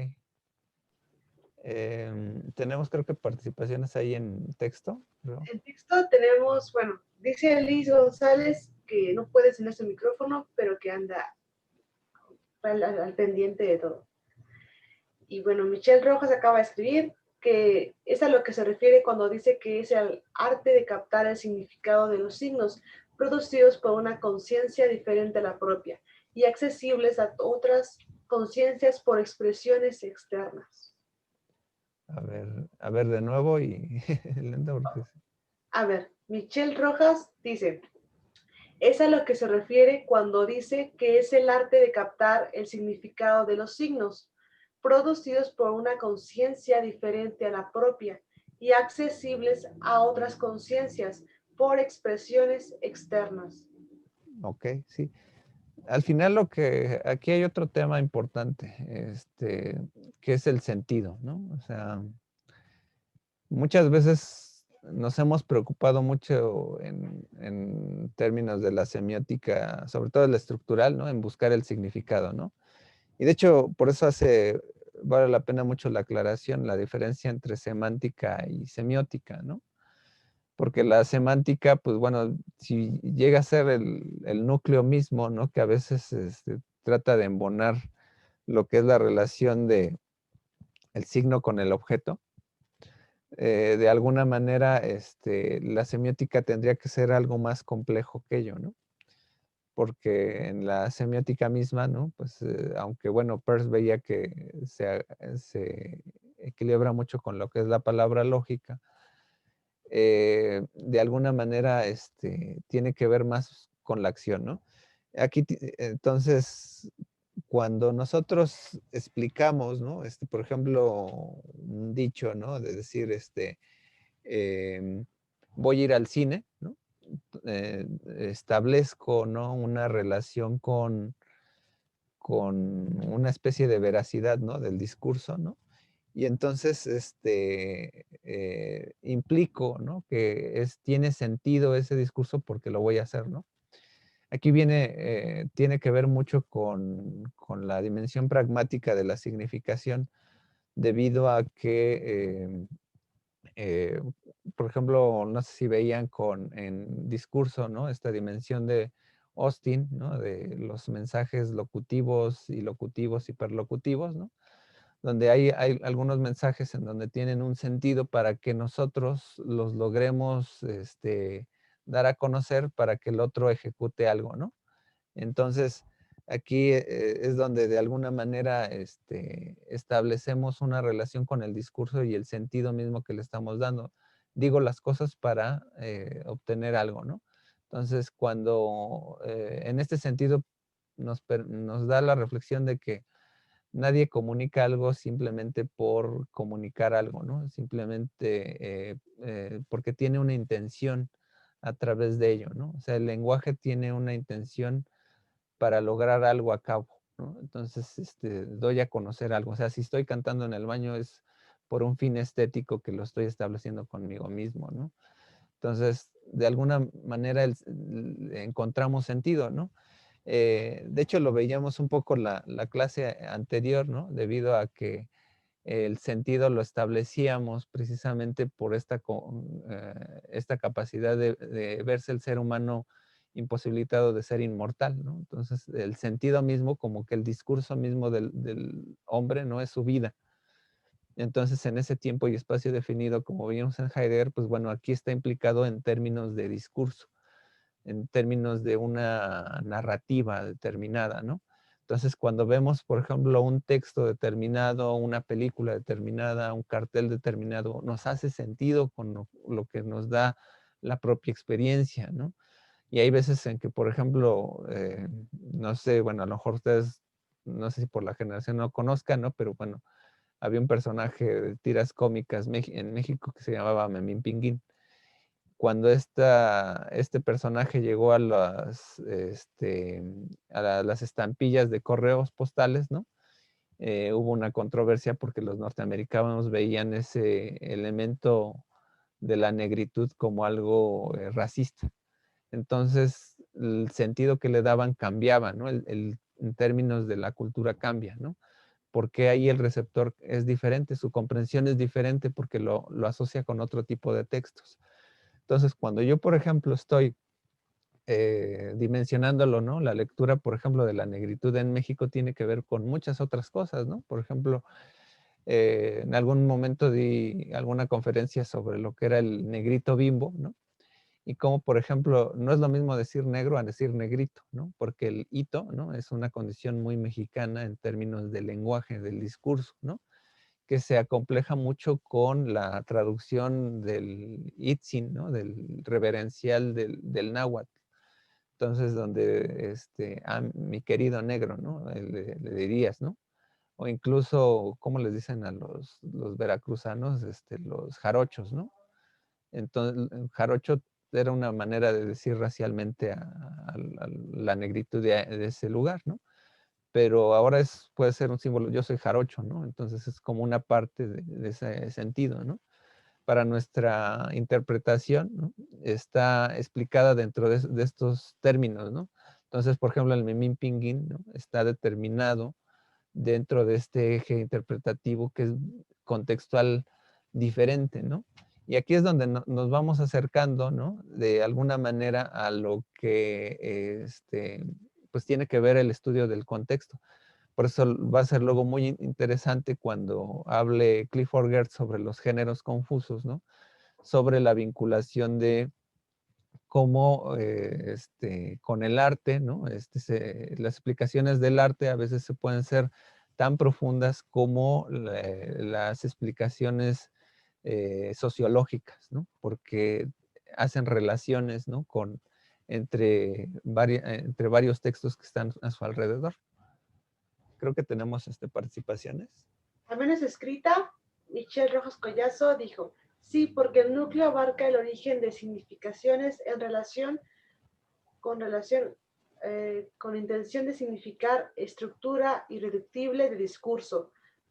Tenemos creo que participaciones ahí en texto, ¿no? En texto tenemos, bueno, dice Liz González que no puede tener su micrófono, pero que anda al pendiente de todo. Y bueno, Michelle Rojas acaba de escribir que es a lo que se refiere cuando dice que es el arte de captar el significado de los signos producidos por una conciencia diferente a la propia y accesibles a otras conciencias por expresiones externas. A ver de nuevo y lento porque... A ver, Michelle Rojas dice, es a lo que se refiere cuando dice que es el arte de captar el significado de los signos, producidos por una conciencia diferente a la propia y accesibles a otras conciencias por expresiones externas. Ok, sí. Al final aquí hay otro tema importante, que es el sentido, ¿no? O sea, muchas veces nos hemos preocupado mucho en términos de la semiótica, sobre todo la estructural, ¿no? En buscar el significado, ¿no? Y de hecho, por eso vale la pena mucho la aclaración, la diferencia entre semántica y semiótica, ¿no? Porque la semántica, pues bueno, si llega a ser el núcleo mismo, ¿no? Que a veces trata de embonar lo que es la relación de el signo con el objeto, de alguna manera, la semiótica tendría que ser algo más complejo que ello, ¿no? Porque en la semiótica misma, ¿no? Pues, aunque, bueno, Peirce veía que se equilibra mucho con lo que es la palabra lógica, de alguna manera, tiene que ver más con la acción, ¿no? Aquí, entonces, cuando nosotros explicamos, ¿no? Por ejemplo, un dicho, ¿no? De decir, em, voy a ir al cine, ¿no? Establezco, ¿no? Una relación con una especie de veracidad, ¿no? Del discurso, ¿no? Y entonces, implico, ¿no? Que tiene sentido ese discurso porque lo voy a hacer, ¿no? Aquí tiene que ver mucho con la dimensión pragmática de la significación, debido a que eh, por ejemplo, no sé si veían en discurso, ¿no? Esta dimensión de Austin, ¿no? De los mensajes locutivos y perlocutivos, ¿no? Donde hay algunos mensajes en donde tienen un sentido para que nosotros los logremos dar a conocer para que el otro ejecute algo, ¿no? Entonces, aquí es donde de alguna manera establecemos una relación con el discurso y el sentido mismo que le estamos dando. Digo las cosas para obtener algo, ¿no? Entonces, cuando en este sentido nos da la reflexión de que nadie comunica algo simplemente por comunicar algo, ¿no? Simplemente porque tiene una intención a través de ello, ¿no? O sea, el lenguaje tiene una intención para lograr algo a cabo, ¿no? Entonces, doy a conocer algo. O sea, si estoy cantando en el baño es por un fin estético que lo estoy estableciendo conmigo mismo, ¿no? Entonces, de alguna manera encontramos sentido, ¿no? De hecho, lo veíamos un poco la clase anterior, ¿no? Debido a que el sentido lo establecíamos precisamente por esta capacidad de verse el ser humano imposibilitado de ser inmortal, ¿no? Entonces, el sentido mismo, como que el discurso mismo del hombre, no es su vida. Entonces, en ese tiempo y espacio definido, como vimos en Heidegger, pues bueno, aquí está implicado en términos de discurso, en términos de una narrativa determinada, ¿no? Entonces, cuando vemos, por ejemplo, un texto determinado, una película determinada, un cartel determinado, nos hace sentido con lo que nos da la propia experiencia, ¿no? Y hay veces en que, por ejemplo, no sé, bueno, a lo mejor ustedes, no sé si por la generación no conozcan, ¿no? Pero bueno, había un personaje de tiras cómicas en México que se llamaba Memín Pinguín. Cuando este personaje llegó a las estampillas de correos postales, ¿no? Hubo una controversia porque los norteamericanos veían ese elemento de la negritud como algo racista. Entonces, el sentido que le daban cambiaba, ¿no? En términos de la cultura cambia, ¿no? Porque ahí el receptor es diferente, su comprensión es diferente porque lo asocia con otro tipo de textos. Entonces, cuando yo, por ejemplo, estoy dimensionándolo, ¿no? La lectura, por ejemplo, de la negritud en México tiene que ver con muchas otras cosas, ¿no? Por ejemplo, en algún momento di alguna conferencia sobre lo que era el negrito bimbo, ¿no? Y cómo, por ejemplo, no es lo mismo decir negro a decir negrito, ¿no? Porque el hito, ¿no? Es una condición muy mexicana en términos del lenguaje, del discurso, ¿no? Que se acompleja mucho con la traducción del Itzin, ¿no? Del reverencial del náhuatl. Entonces, donde, mi querido negro, ¿no? Le dirías, ¿no? O incluso, ¿cómo les dicen a los veracruzanos? Los jarochos, ¿no? Entonces, el jarocho era una manera de decir racialmente a la negritud de ese lugar, ¿no? Pero ahora puede ser un símbolo, yo soy jarocho, ¿no? Entonces es como una parte de ese sentido, ¿no? Para nuestra interpretación, ¿no? Está explicada dentro de estos términos, ¿no? Entonces, por ejemplo, el memín pinguín, ¿no? Está determinado dentro de este eje interpretativo que es contextual diferente, ¿no? Y aquí es donde nos vamos acercando, ¿no? De alguna manera a lo que pues tiene que ver el estudio del contexto. Por eso va a ser luego muy interesante cuando hable Clifford Geertz sobre los géneros confusos, ¿no? Sobre la vinculación de cómo con el arte, ¿no? Las explicaciones del arte a veces se pueden ser tan profundas como las explicaciones sociológicas, ¿no? Porque hacen relaciones, ¿no? Entre varios textos que están a su alrededor. Creo que tenemos participaciones. Al menos escrita, Michelle Rojas Collazo dijo, sí, porque el núcleo abarca el origen de significaciones en relación con intención de significar estructura irreductible de discurso,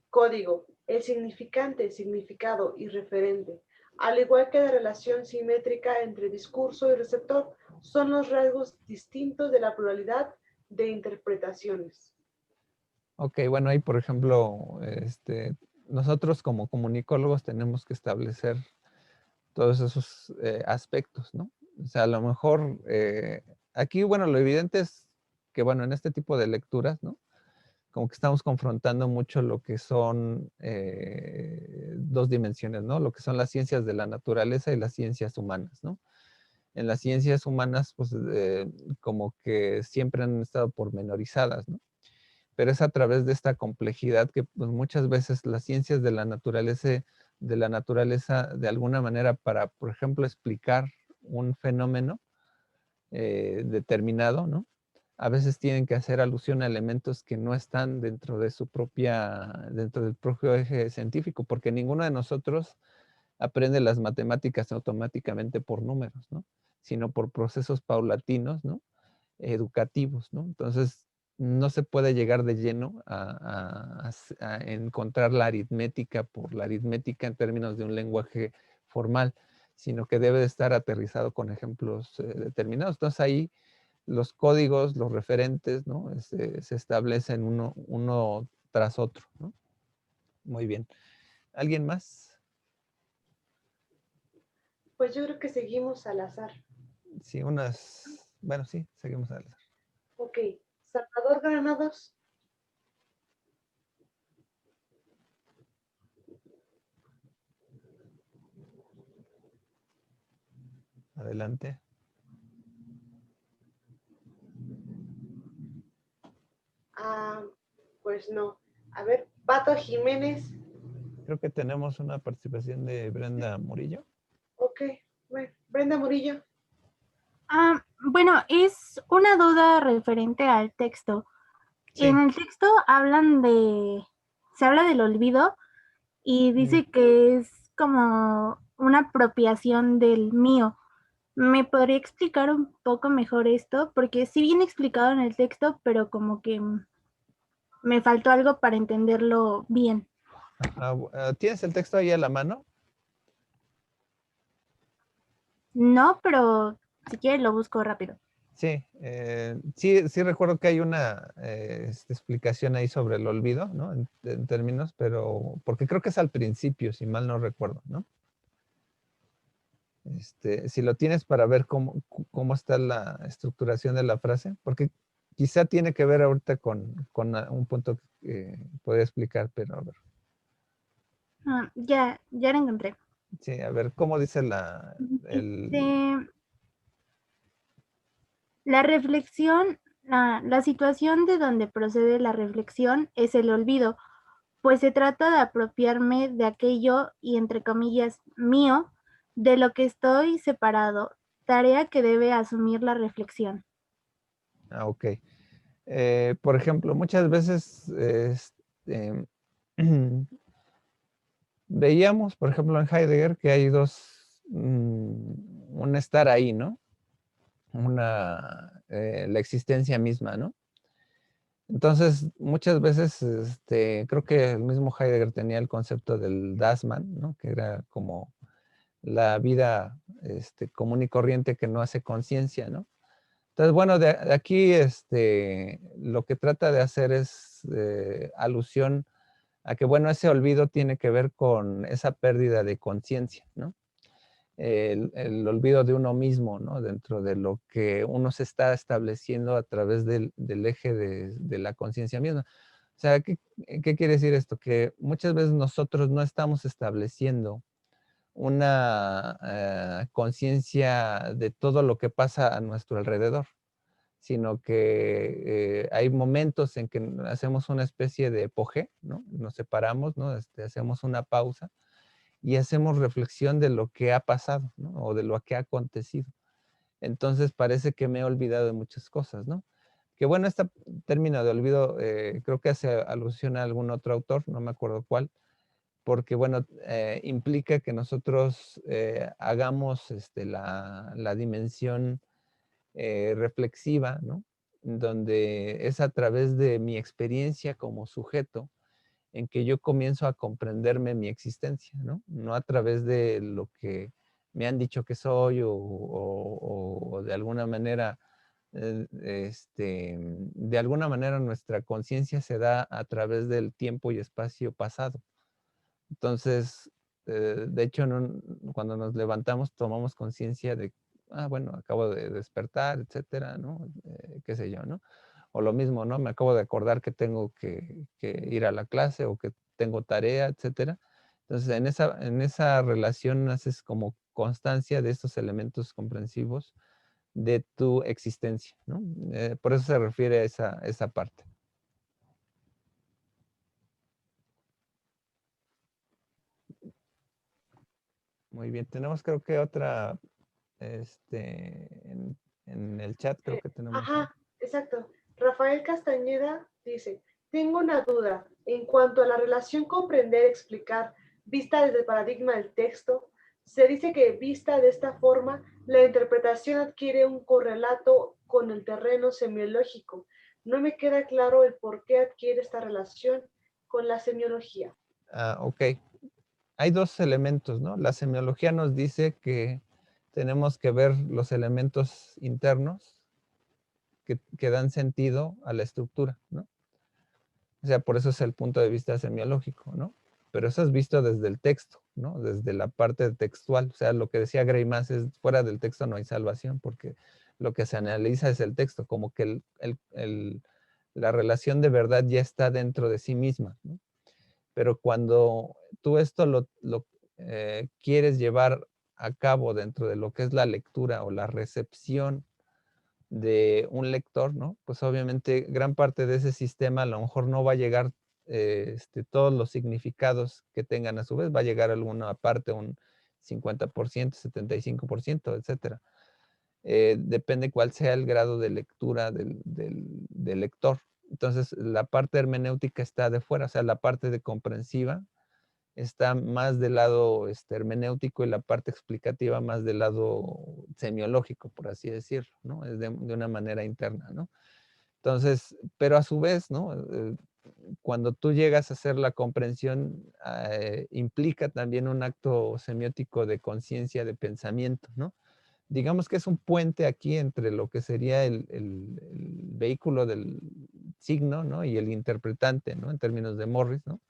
código, el significante, significado y referente, al igual que la relación simétrica entre discurso y receptor, son los rasgos distintos de la pluralidad de interpretaciones. Ok, bueno, ahí por ejemplo, nosotros como comunicólogos tenemos que establecer todos esos aspectos, ¿no? O sea, a lo mejor aquí, bueno, lo evidente es que, bueno, en este tipo de lecturas, ¿no? Como que estamos confrontando mucho lo que son dos dimensiones, ¿no? Lo que son las ciencias de la naturaleza y las ciencias humanas, ¿no? En las ciencias humanas, pues, como que siempre han estado pormenorizadas, ¿no? Pero es a través de esta complejidad que pues, muchas veces las ciencias de la naturaleza de alguna manera para, por ejemplo, explicar un fenómeno determinado, ¿no? A veces tienen que hacer alusión a elementos que no están dentro del propio eje científico, porque ninguno de nosotros aprende las matemáticas automáticamente por números, ¿no? sino por procesos paulatinos, ¿no? Educativos, ¿no? Entonces, no se puede llegar de lleno a encontrar la aritmética por la aritmética en términos de un lenguaje formal, sino que debe de estar aterrizado con ejemplos determinados. Entonces, ahí los códigos, los referentes, ¿no? Se establecen uno tras otro, ¿no? Muy bien. ¿Alguien más? Pues yo creo que seguimos al azar. Sí, bueno, sí, seguimos al azar. Ok, Salvador Granados. Adelante. Ah, pues no. A ver, Pato Jiménez. Creo que tenemos una participación de Brenda Murillo. Ok, bueno, Brenda Murillo. Bueno, es una duda referente al texto. Sí. En el texto se habla del olvido y dice que es como una apropiación del mío. ¿Me podría explicar un poco mejor esto? Porque sí bien explicado en el texto, pero como que me faltó algo para entenderlo bien. ¿Tienes el texto ahí a la mano? No, pero si quieres lo busco rápido. Sí, sí recuerdo que hay una explicación ahí sobre el olvido, ¿no? En términos, pero porque creo que es al principio, si mal no recuerdo, ¿no? Si lo tienes para ver cómo está la estructuración de la frase, porque quizá tiene que ver ahorita con un punto que podría explicar, pero a ver. Ya lo encontré. Sí, a ver, ¿cómo dice La reflexión, la situación de donde procede la reflexión es el olvido, pues se trata de apropiarme de aquello y entre comillas mío, de lo que estoy separado, tarea que debe asumir la reflexión. Ok. Por ejemplo, muchas veces veíamos, por ejemplo, en Heidegger que hay un estar ahí, ¿no? La existencia misma, ¿no? Entonces, muchas veces, creo que el mismo Heidegger tenía el concepto del Dasein, ¿no? Que era como la vida común y corriente que no hace conciencia, ¿no? Entonces, bueno, de aquí lo que trata de hacer es alusión a que, bueno, ese olvido tiene que ver con esa pérdida de conciencia, ¿no? El olvido de uno mismo, ¿no? Dentro de lo que uno se está estableciendo a través del eje de la conciencia misma. O sea, ¿qué quiere decir esto? Que muchas veces nosotros no estamos estableciendo una conciencia de todo lo que pasa a nuestro alrededor, sino que hay momentos en que hacemos una especie de epoge, ¿no? Nos separamos, ¿no? Hacemos una pausa y hacemos reflexión de lo que ha pasado, ¿no? O de lo que ha acontecido. Entonces parece que me he olvidado de muchas cosas, ¿no? Que bueno, este término de olvido creo que hace alusión a algún otro autor, no me acuerdo cuál, porque bueno, implica que nosotros hagamos la dimensión reflexiva, ¿no? Donde es a través de mi experiencia como sujeto en que yo comienzo a comprenderme mi existencia, ¿no? No a través de lo que me han dicho que soy o de alguna manera, de alguna manera nuestra conciencia se da a través del tiempo y espacio pasado. Entonces, de hecho, cuando nos levantamos tomamos conciencia de, bueno, acabo de despertar, etcétera, ¿no? Qué sé yo, ¿no? O lo mismo, ¿no? Me acabo de acordar que tengo que ir a la clase o que tengo tarea, etcétera. Entonces, en esa relación haces como constancia de estos elementos comprensivos de tu existencia, ¿no? Por eso se refiere a esa parte. Muy bien, tenemos creo que otra, en el chat creo que tenemos. Ajá, exacto. Rafael Castañeda dice, tengo una duda. En cuanto a la relación comprender, explicar, vista desde el paradigma del texto, se dice que vista de esta forma La interpretación adquiere un correlato con el terreno semiológico. No me queda claro el por qué adquiere esta relación con la semiología. Ok. Hay dos elementos, ¿no? La semiología nos dice que tenemos que ver los elementos internos que dan sentido a la estructura, ¿no? O sea, por eso es el punto de vista semiológico, ¿no? Pero eso es visto desde el texto, ¿no? Desde la parte textual. O sea, lo que decía Greimas es, fuera del texto no hay salvación, porque lo que se analiza es el texto, como que la relación de verdad ya está dentro de sí misma, ¿no? Pero cuando tú esto lo quieres llevar a cabo dentro de lo que es la lectura o la recepción de un lector, ¿no? Pues obviamente gran parte de ese sistema a lo mejor no va a llegar todos los significados que tengan a su vez, va a llegar alguna parte, un 50%, 75%, etcétera. Depende cuál sea el grado de lectura del lector. Entonces, la parte hermenéutica está de fuera, o sea, la parte de comprensiva está más del lado hermenéutico y la parte explicativa más del lado semiológico, por así decirlo, ¿no? Es de una manera interna, ¿no? Entonces, pero a su vez, ¿no? Cuando tú llegas a hacer la comprensión, implica también un acto semiótico de conciencia, de pensamiento, ¿no? Digamos que es un puente aquí entre lo que sería el vehículo del signo, ¿no? Y el interpretante, ¿no? En términos de Morris, ¿no?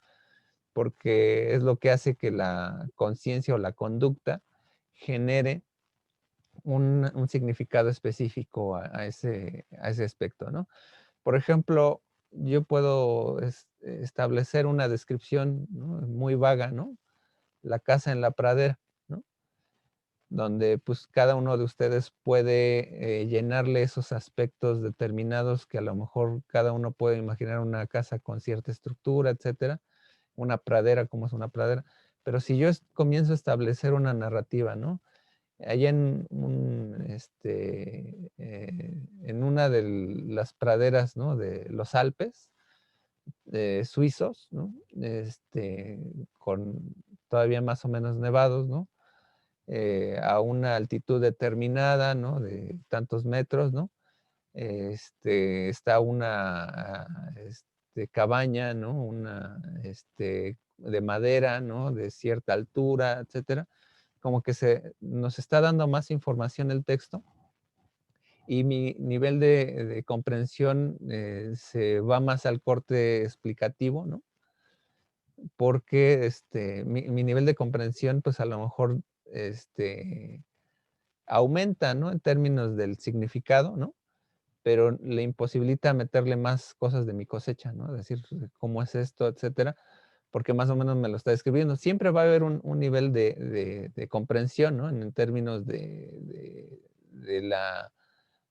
Porque es lo que hace que la conciencia o la conducta genere un significado específico a ese aspecto, ¿no? Por ejemplo, yo puedo establecer una descripción, ¿no? Muy vaga, ¿no? La casa en la pradera, ¿no? Donde pues cada uno de ustedes puede llenarle esos aspectos determinados que a lo mejor cada uno puede imaginar una casa con cierta estructura, etcétera, una pradera, como es una pradera. Pero si yo comienzo a establecer una narrativa, ¿no? Allá en una de las praderas, ¿no? De los Alpes suizos, ¿no? Con todavía más o menos nevados, ¿no? A una altitud determinada, ¿no? De tantos metros, ¿no? Está una cabaña, ¿no? Una de madera, ¿no? De cierta altura, etcétera. Como que nos está dando más información el texto y mi nivel de comprensión se va más al corte explicativo, ¿no? Porque mi nivel de comprensión, pues a lo mejor aumenta, ¿no? En términos del significado, ¿no? Pero le imposibilita meterle más cosas de mi cosecha, ¿no? Es decir, cómo es esto, etcétera, porque más o menos me lo está describiendo. Siempre va a haber un nivel de comprensión, ¿no? En términos de la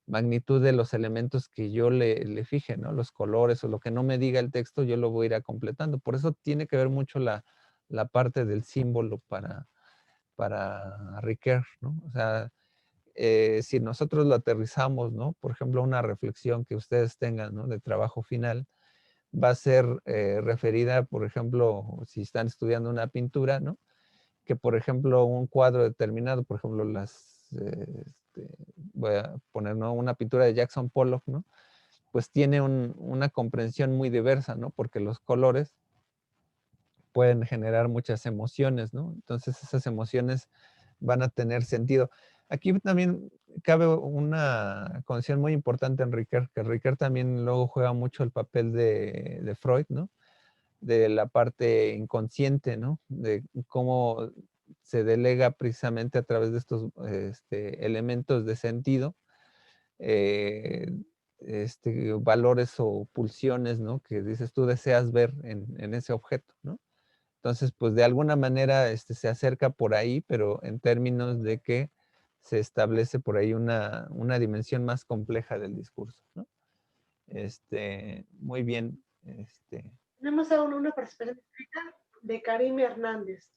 magnitud de los elementos que yo le fije, ¿no? Los colores o lo que no me diga el texto, yo lo voy a ir a completando. Por eso tiene que ver mucho la parte del símbolo para Ricoeur, ¿no? O sea, si nosotros lo aterrizamos, ¿no? Por ejemplo, una reflexión que ustedes tengan, ¿no? De trabajo final, va a ser referida, por ejemplo, si están estudiando una pintura, ¿no? Que, por ejemplo, un cuadro determinado, por ejemplo, voy a poner, ¿no? Una pintura de Jackson Pollock, ¿no? Pues tiene una comprensión muy diversa, ¿no? Porque los colores pueden generar muchas emociones, ¿no? Entonces esas emociones van a tener sentido. Aquí también cabe una condición muy importante en Ricoeur, que Ricoeur también luego juega mucho el papel de Freud, ¿no? De la parte inconsciente, ¿no? De cómo se delega precisamente a través de estos elementos de sentido, eh, valores o pulsiones, ¿no? Que dices tú deseas ver en ese objeto, ¿no? Entonces, pues de alguna manera se acerca por ahí, pero en términos de que se establece por ahí una dimensión más compleja del discurso, ¿no? Muy bien. Tenemos aún una participación escrita de Karim Hernández.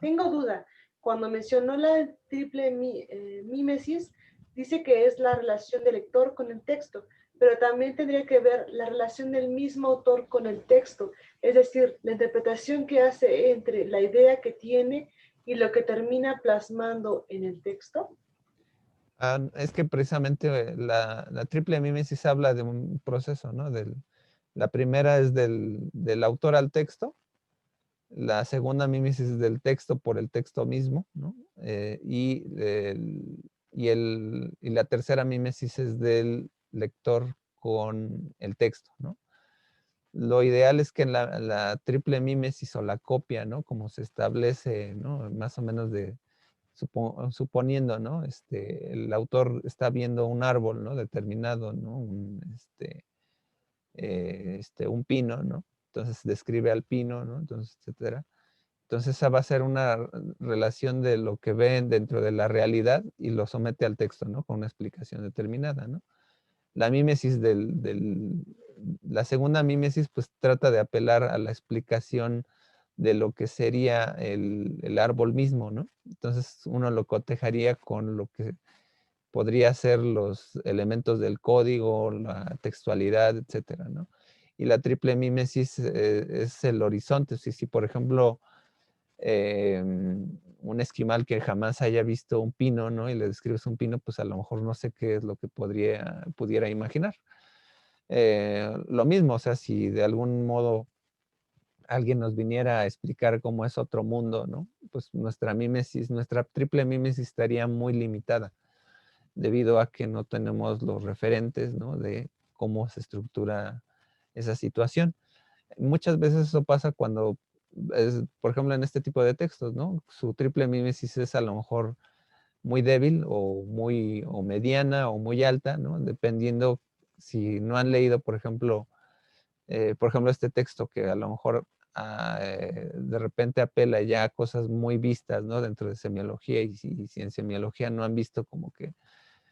Tengo duda. Cuando mencionó la triple mímesis, dice que es la relación del lector con el texto, pero también tendría que ver la relación del mismo autor con el texto, es decir, la interpretación que hace entre la idea que tiene y lo que termina plasmando en el texto. Es que precisamente la triple mímesis habla de un proceso, ¿no? La primera es del autor al texto, la segunda mímesis es del texto por el texto mismo, ¿no? Y la tercera mímesis es del lector con el texto, ¿no? Lo ideal es que la triple mímesis o la copia, ¿no? Como se establece, ¿no? Más o menos suponiendo, ¿no? El autor está viendo un árbol, ¿no? Determinado, ¿no? Un pino, ¿no? Entonces describe al pino, ¿no? Entonces, etcétera. Entonces esa va a ser una relación de lo que ven dentro de la realidad y lo somete al texto, ¿no? Con una explicación determinada, ¿no? La mímesis la segunda mímesis pues trata de apelar a la explicación de lo que sería el árbol mismo, ¿no? Entonces uno lo cotejaría con lo que podría ser los elementos del código, la textualidad, etcétera, ¿no? Y la triple mímesis es el horizonte. Si por ejemplo, un esquimal que jamás haya visto un pino, ¿no? Y le describes un pino, pues a lo mejor no sé qué es lo que pudiera imaginar. Lo mismo, o sea, si de algún modo alguien nos viniera a explicar cómo es otro mundo, ¿no? Pues nuestra triple mímesis estaría muy limitada debido a que no tenemos los referentes, ¿no? De cómo se estructura esa situación. Muchas veces eso pasa cuando, por ejemplo, en este tipo de textos, ¿no? Su triple mímesis es a lo mejor muy débil o mediana o muy alta, ¿no? Dependiendo si no han leído, por ejemplo, este texto que a lo mejor de repente apela ya a cosas muy vistas, ¿no? Dentro de semiología y si en semiología no han visto como que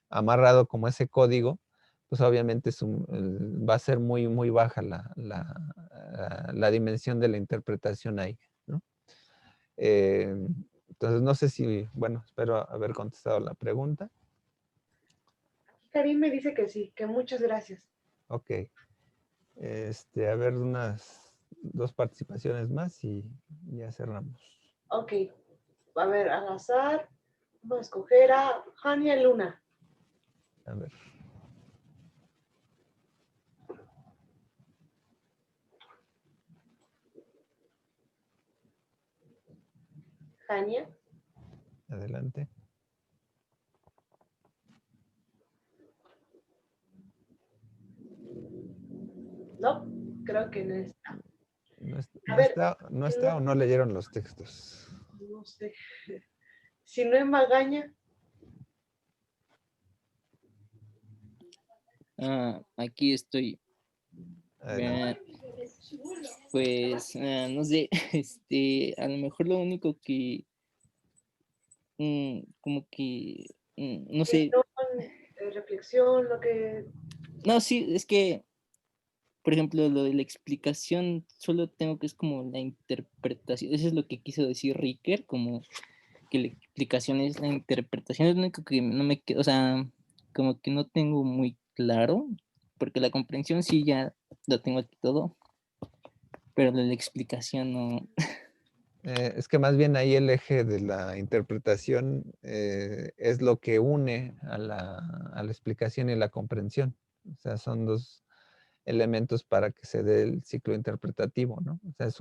amarrado como ese código, pues obviamente va a ser muy, muy baja la dimensión de la interpretación ahí, ¿no? Eh, entonces, no sé si, bueno, espero haber contestado la pregunta. Karim me dice que sí, que muchas gracias. Ok. A ver, unas 2 participaciones más y ya cerramos. Ok, a ver, al azar, vamos a escoger a Jania Luna. A ver. Jania. Adelante. No, creo que no está. No A ver, está o no leyeron los textos. no sé. Si no es Magaña, Aquí estoy. Adelante. Pues, no sé, a lo mejor lo único que, como que, no sé, reflexión, lo que... no, sí, es que, por ejemplo, lo de la explicación, solo tengo que es como la interpretación, eso es lo que quiso decir Ricker, como que la explicación es la interpretación, es lo único que no me queda, o sea, como que no tengo muy claro, porque la comprensión sí ya lo tengo aquí todo, pero la explicación no. Es que más bien ahí el eje de la interpretación es lo que une a la explicación y la comprensión. O sea, son 2 elementos para que se dé el ciclo interpretativo, ¿no? O sea,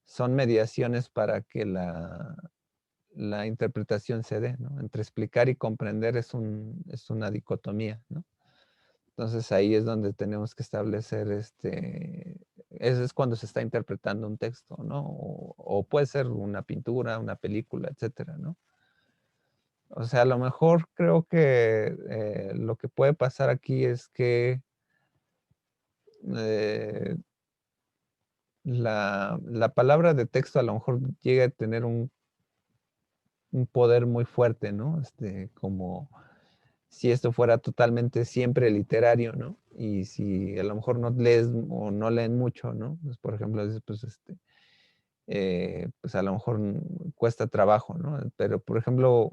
son mediaciones para que la interpretación se dé, ¿no? Entre explicar y comprender es una dicotomía, ¿no? Entonces ahí es donde tenemos que establecer eso es cuando se está interpretando un texto, ¿no? O puede ser una pintura, una película, etcétera, ¿no? O sea, a lo mejor creo que lo que puede pasar aquí es que eh, la palabra de texto a lo mejor llega a tener un poder muy fuerte, ¿no? Como si esto fuera totalmente siempre literario, ¿no? Y si a lo mejor no lees o no leen mucho, ¿no? Pues, por ejemplo, pues a lo mejor cuesta trabajo, ¿no? Pero, por ejemplo,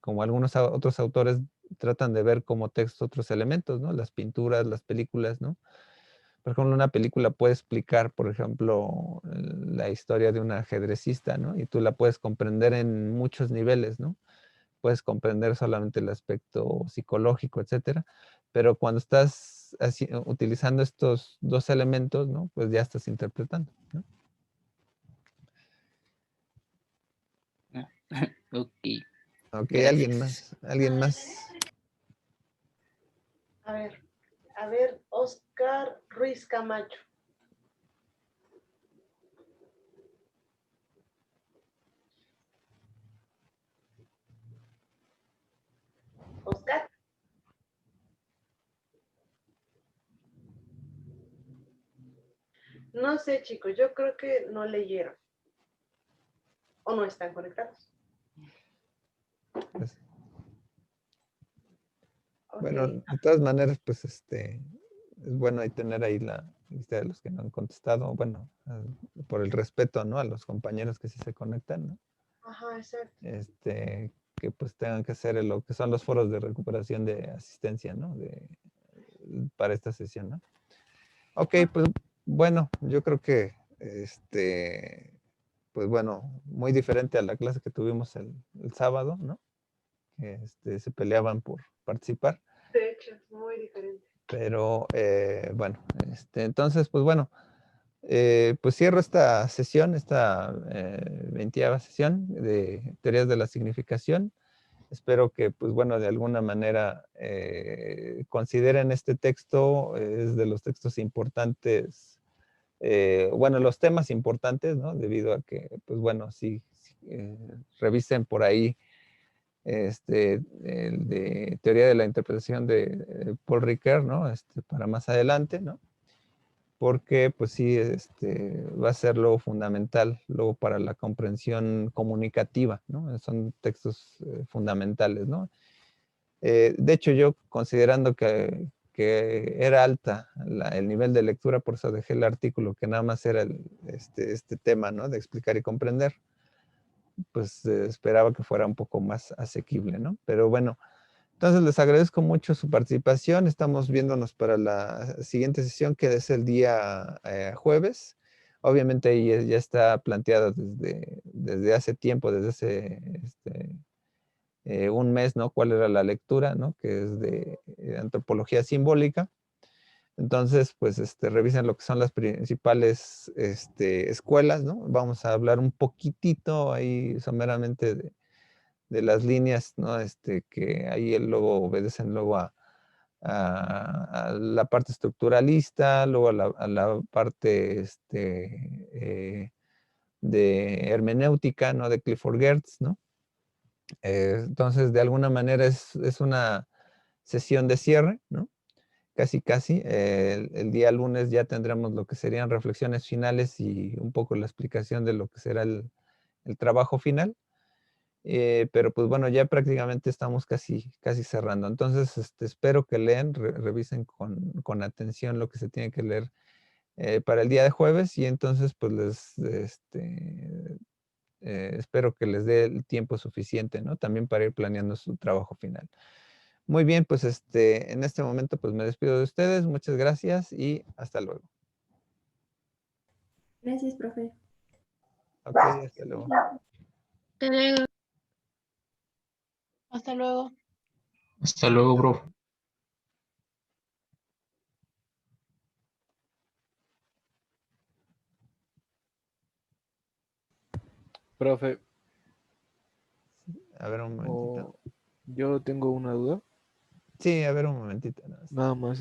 como algunos otros autores tratan de ver como texto otros elementos, ¿no? Las pinturas, las películas, ¿no? Por ejemplo, una película puede explicar, por ejemplo, la historia de un ajedrecista, ¿no? Y tú la puedes comprender en muchos niveles, ¿no? puedes comprender solamente el aspecto psicológico, etcétera, pero cuando estás utilizando estos dos elementos, ¿no? Pues ya estás interpretando, ¿no? Ok, Ok, gracias. ¿alguien más? A ver, Oscar Ruiz Camacho. Oscar. No sé, chicos, yo creo que no leyeron. O no están conectados. Pues, Ok. bueno, de todas maneras, pues es bueno ahí tener ahí la lista de los que no han contestado, bueno, por el respeto, ¿no? A los compañeros que sí se conectan, ¿no? Ajá, exacto. Que pues tengan que hacer lo que son los foros de recuperación de asistencia, ¿no? Para esta sesión, ¿no? Ok, pues bueno, yo creo que pues bueno, muy diferente a la clase que tuvimos el sábado, ¿no? Que se peleaban por participar. De hecho, muy diferente. Pero bueno, entonces, pues bueno, pues cierro esta sesión, esta 20ª sesión de teorías de la significación. Espero que, pues bueno, de alguna manera consideren este texto, es de los textos importantes, bueno, los temas importantes, ¿no? Debido a que, pues bueno, sí, revisen por ahí el de teoría de la interpretación de Paul Ricoeur, ¿no? Para más adelante, ¿no? Porque pues sí, va a ser lo fundamental luego para la comprensión comunicativa, ¿no? Son textos fundamentales, ¿no? De hecho, yo considerando que era alta el nivel de lectura, por eso dejé el artículo que nada más era este tema, ¿no? De explicar y comprender, pues esperaba que fuera un poco más asequible, ¿no? Pero bueno, entonces les agradezco mucho su participación. Estamos viéndonos para la siguiente sesión, que es el día jueves. Obviamente ahí ya está planteada desde hace tiempo, desde hace un mes, ¿no? ¿Cuál era la lectura, ¿no? Que es de antropología simbólica. Entonces, pues, revisen lo que son las principales escuelas, ¿no? Vamos a hablar un poquitito ahí someramente de las líneas, ¿no? Que ahí luego obedecen luego a la parte estructuralista, luego a la parte de hermenéutica, ¿no? De Clifford Geertz, ¿no? Entonces, de alguna manera es una sesión de cierre, ¿no? Casi, casi. El día lunes ya tendremos lo que serían reflexiones finales y un poco la explicación de lo que será el trabajo final. Pero pues bueno, ya prácticamente estamos casi, casi cerrando. Entonces, espero que lean, revisen con atención lo que se tiene que leer para el día de jueves y entonces pues espero que les dé el tiempo suficiente, ¿no? También para ir planeando su trabajo final. Muy bien, pues en este momento pues me despido de ustedes. Muchas gracias y hasta luego. Gracias, profe. Ok, hasta luego. Hasta luego. Hasta luego, bro. Profe, A ver un momentito. yo tengo una duda. Sí, a ver un momentito. Nada más,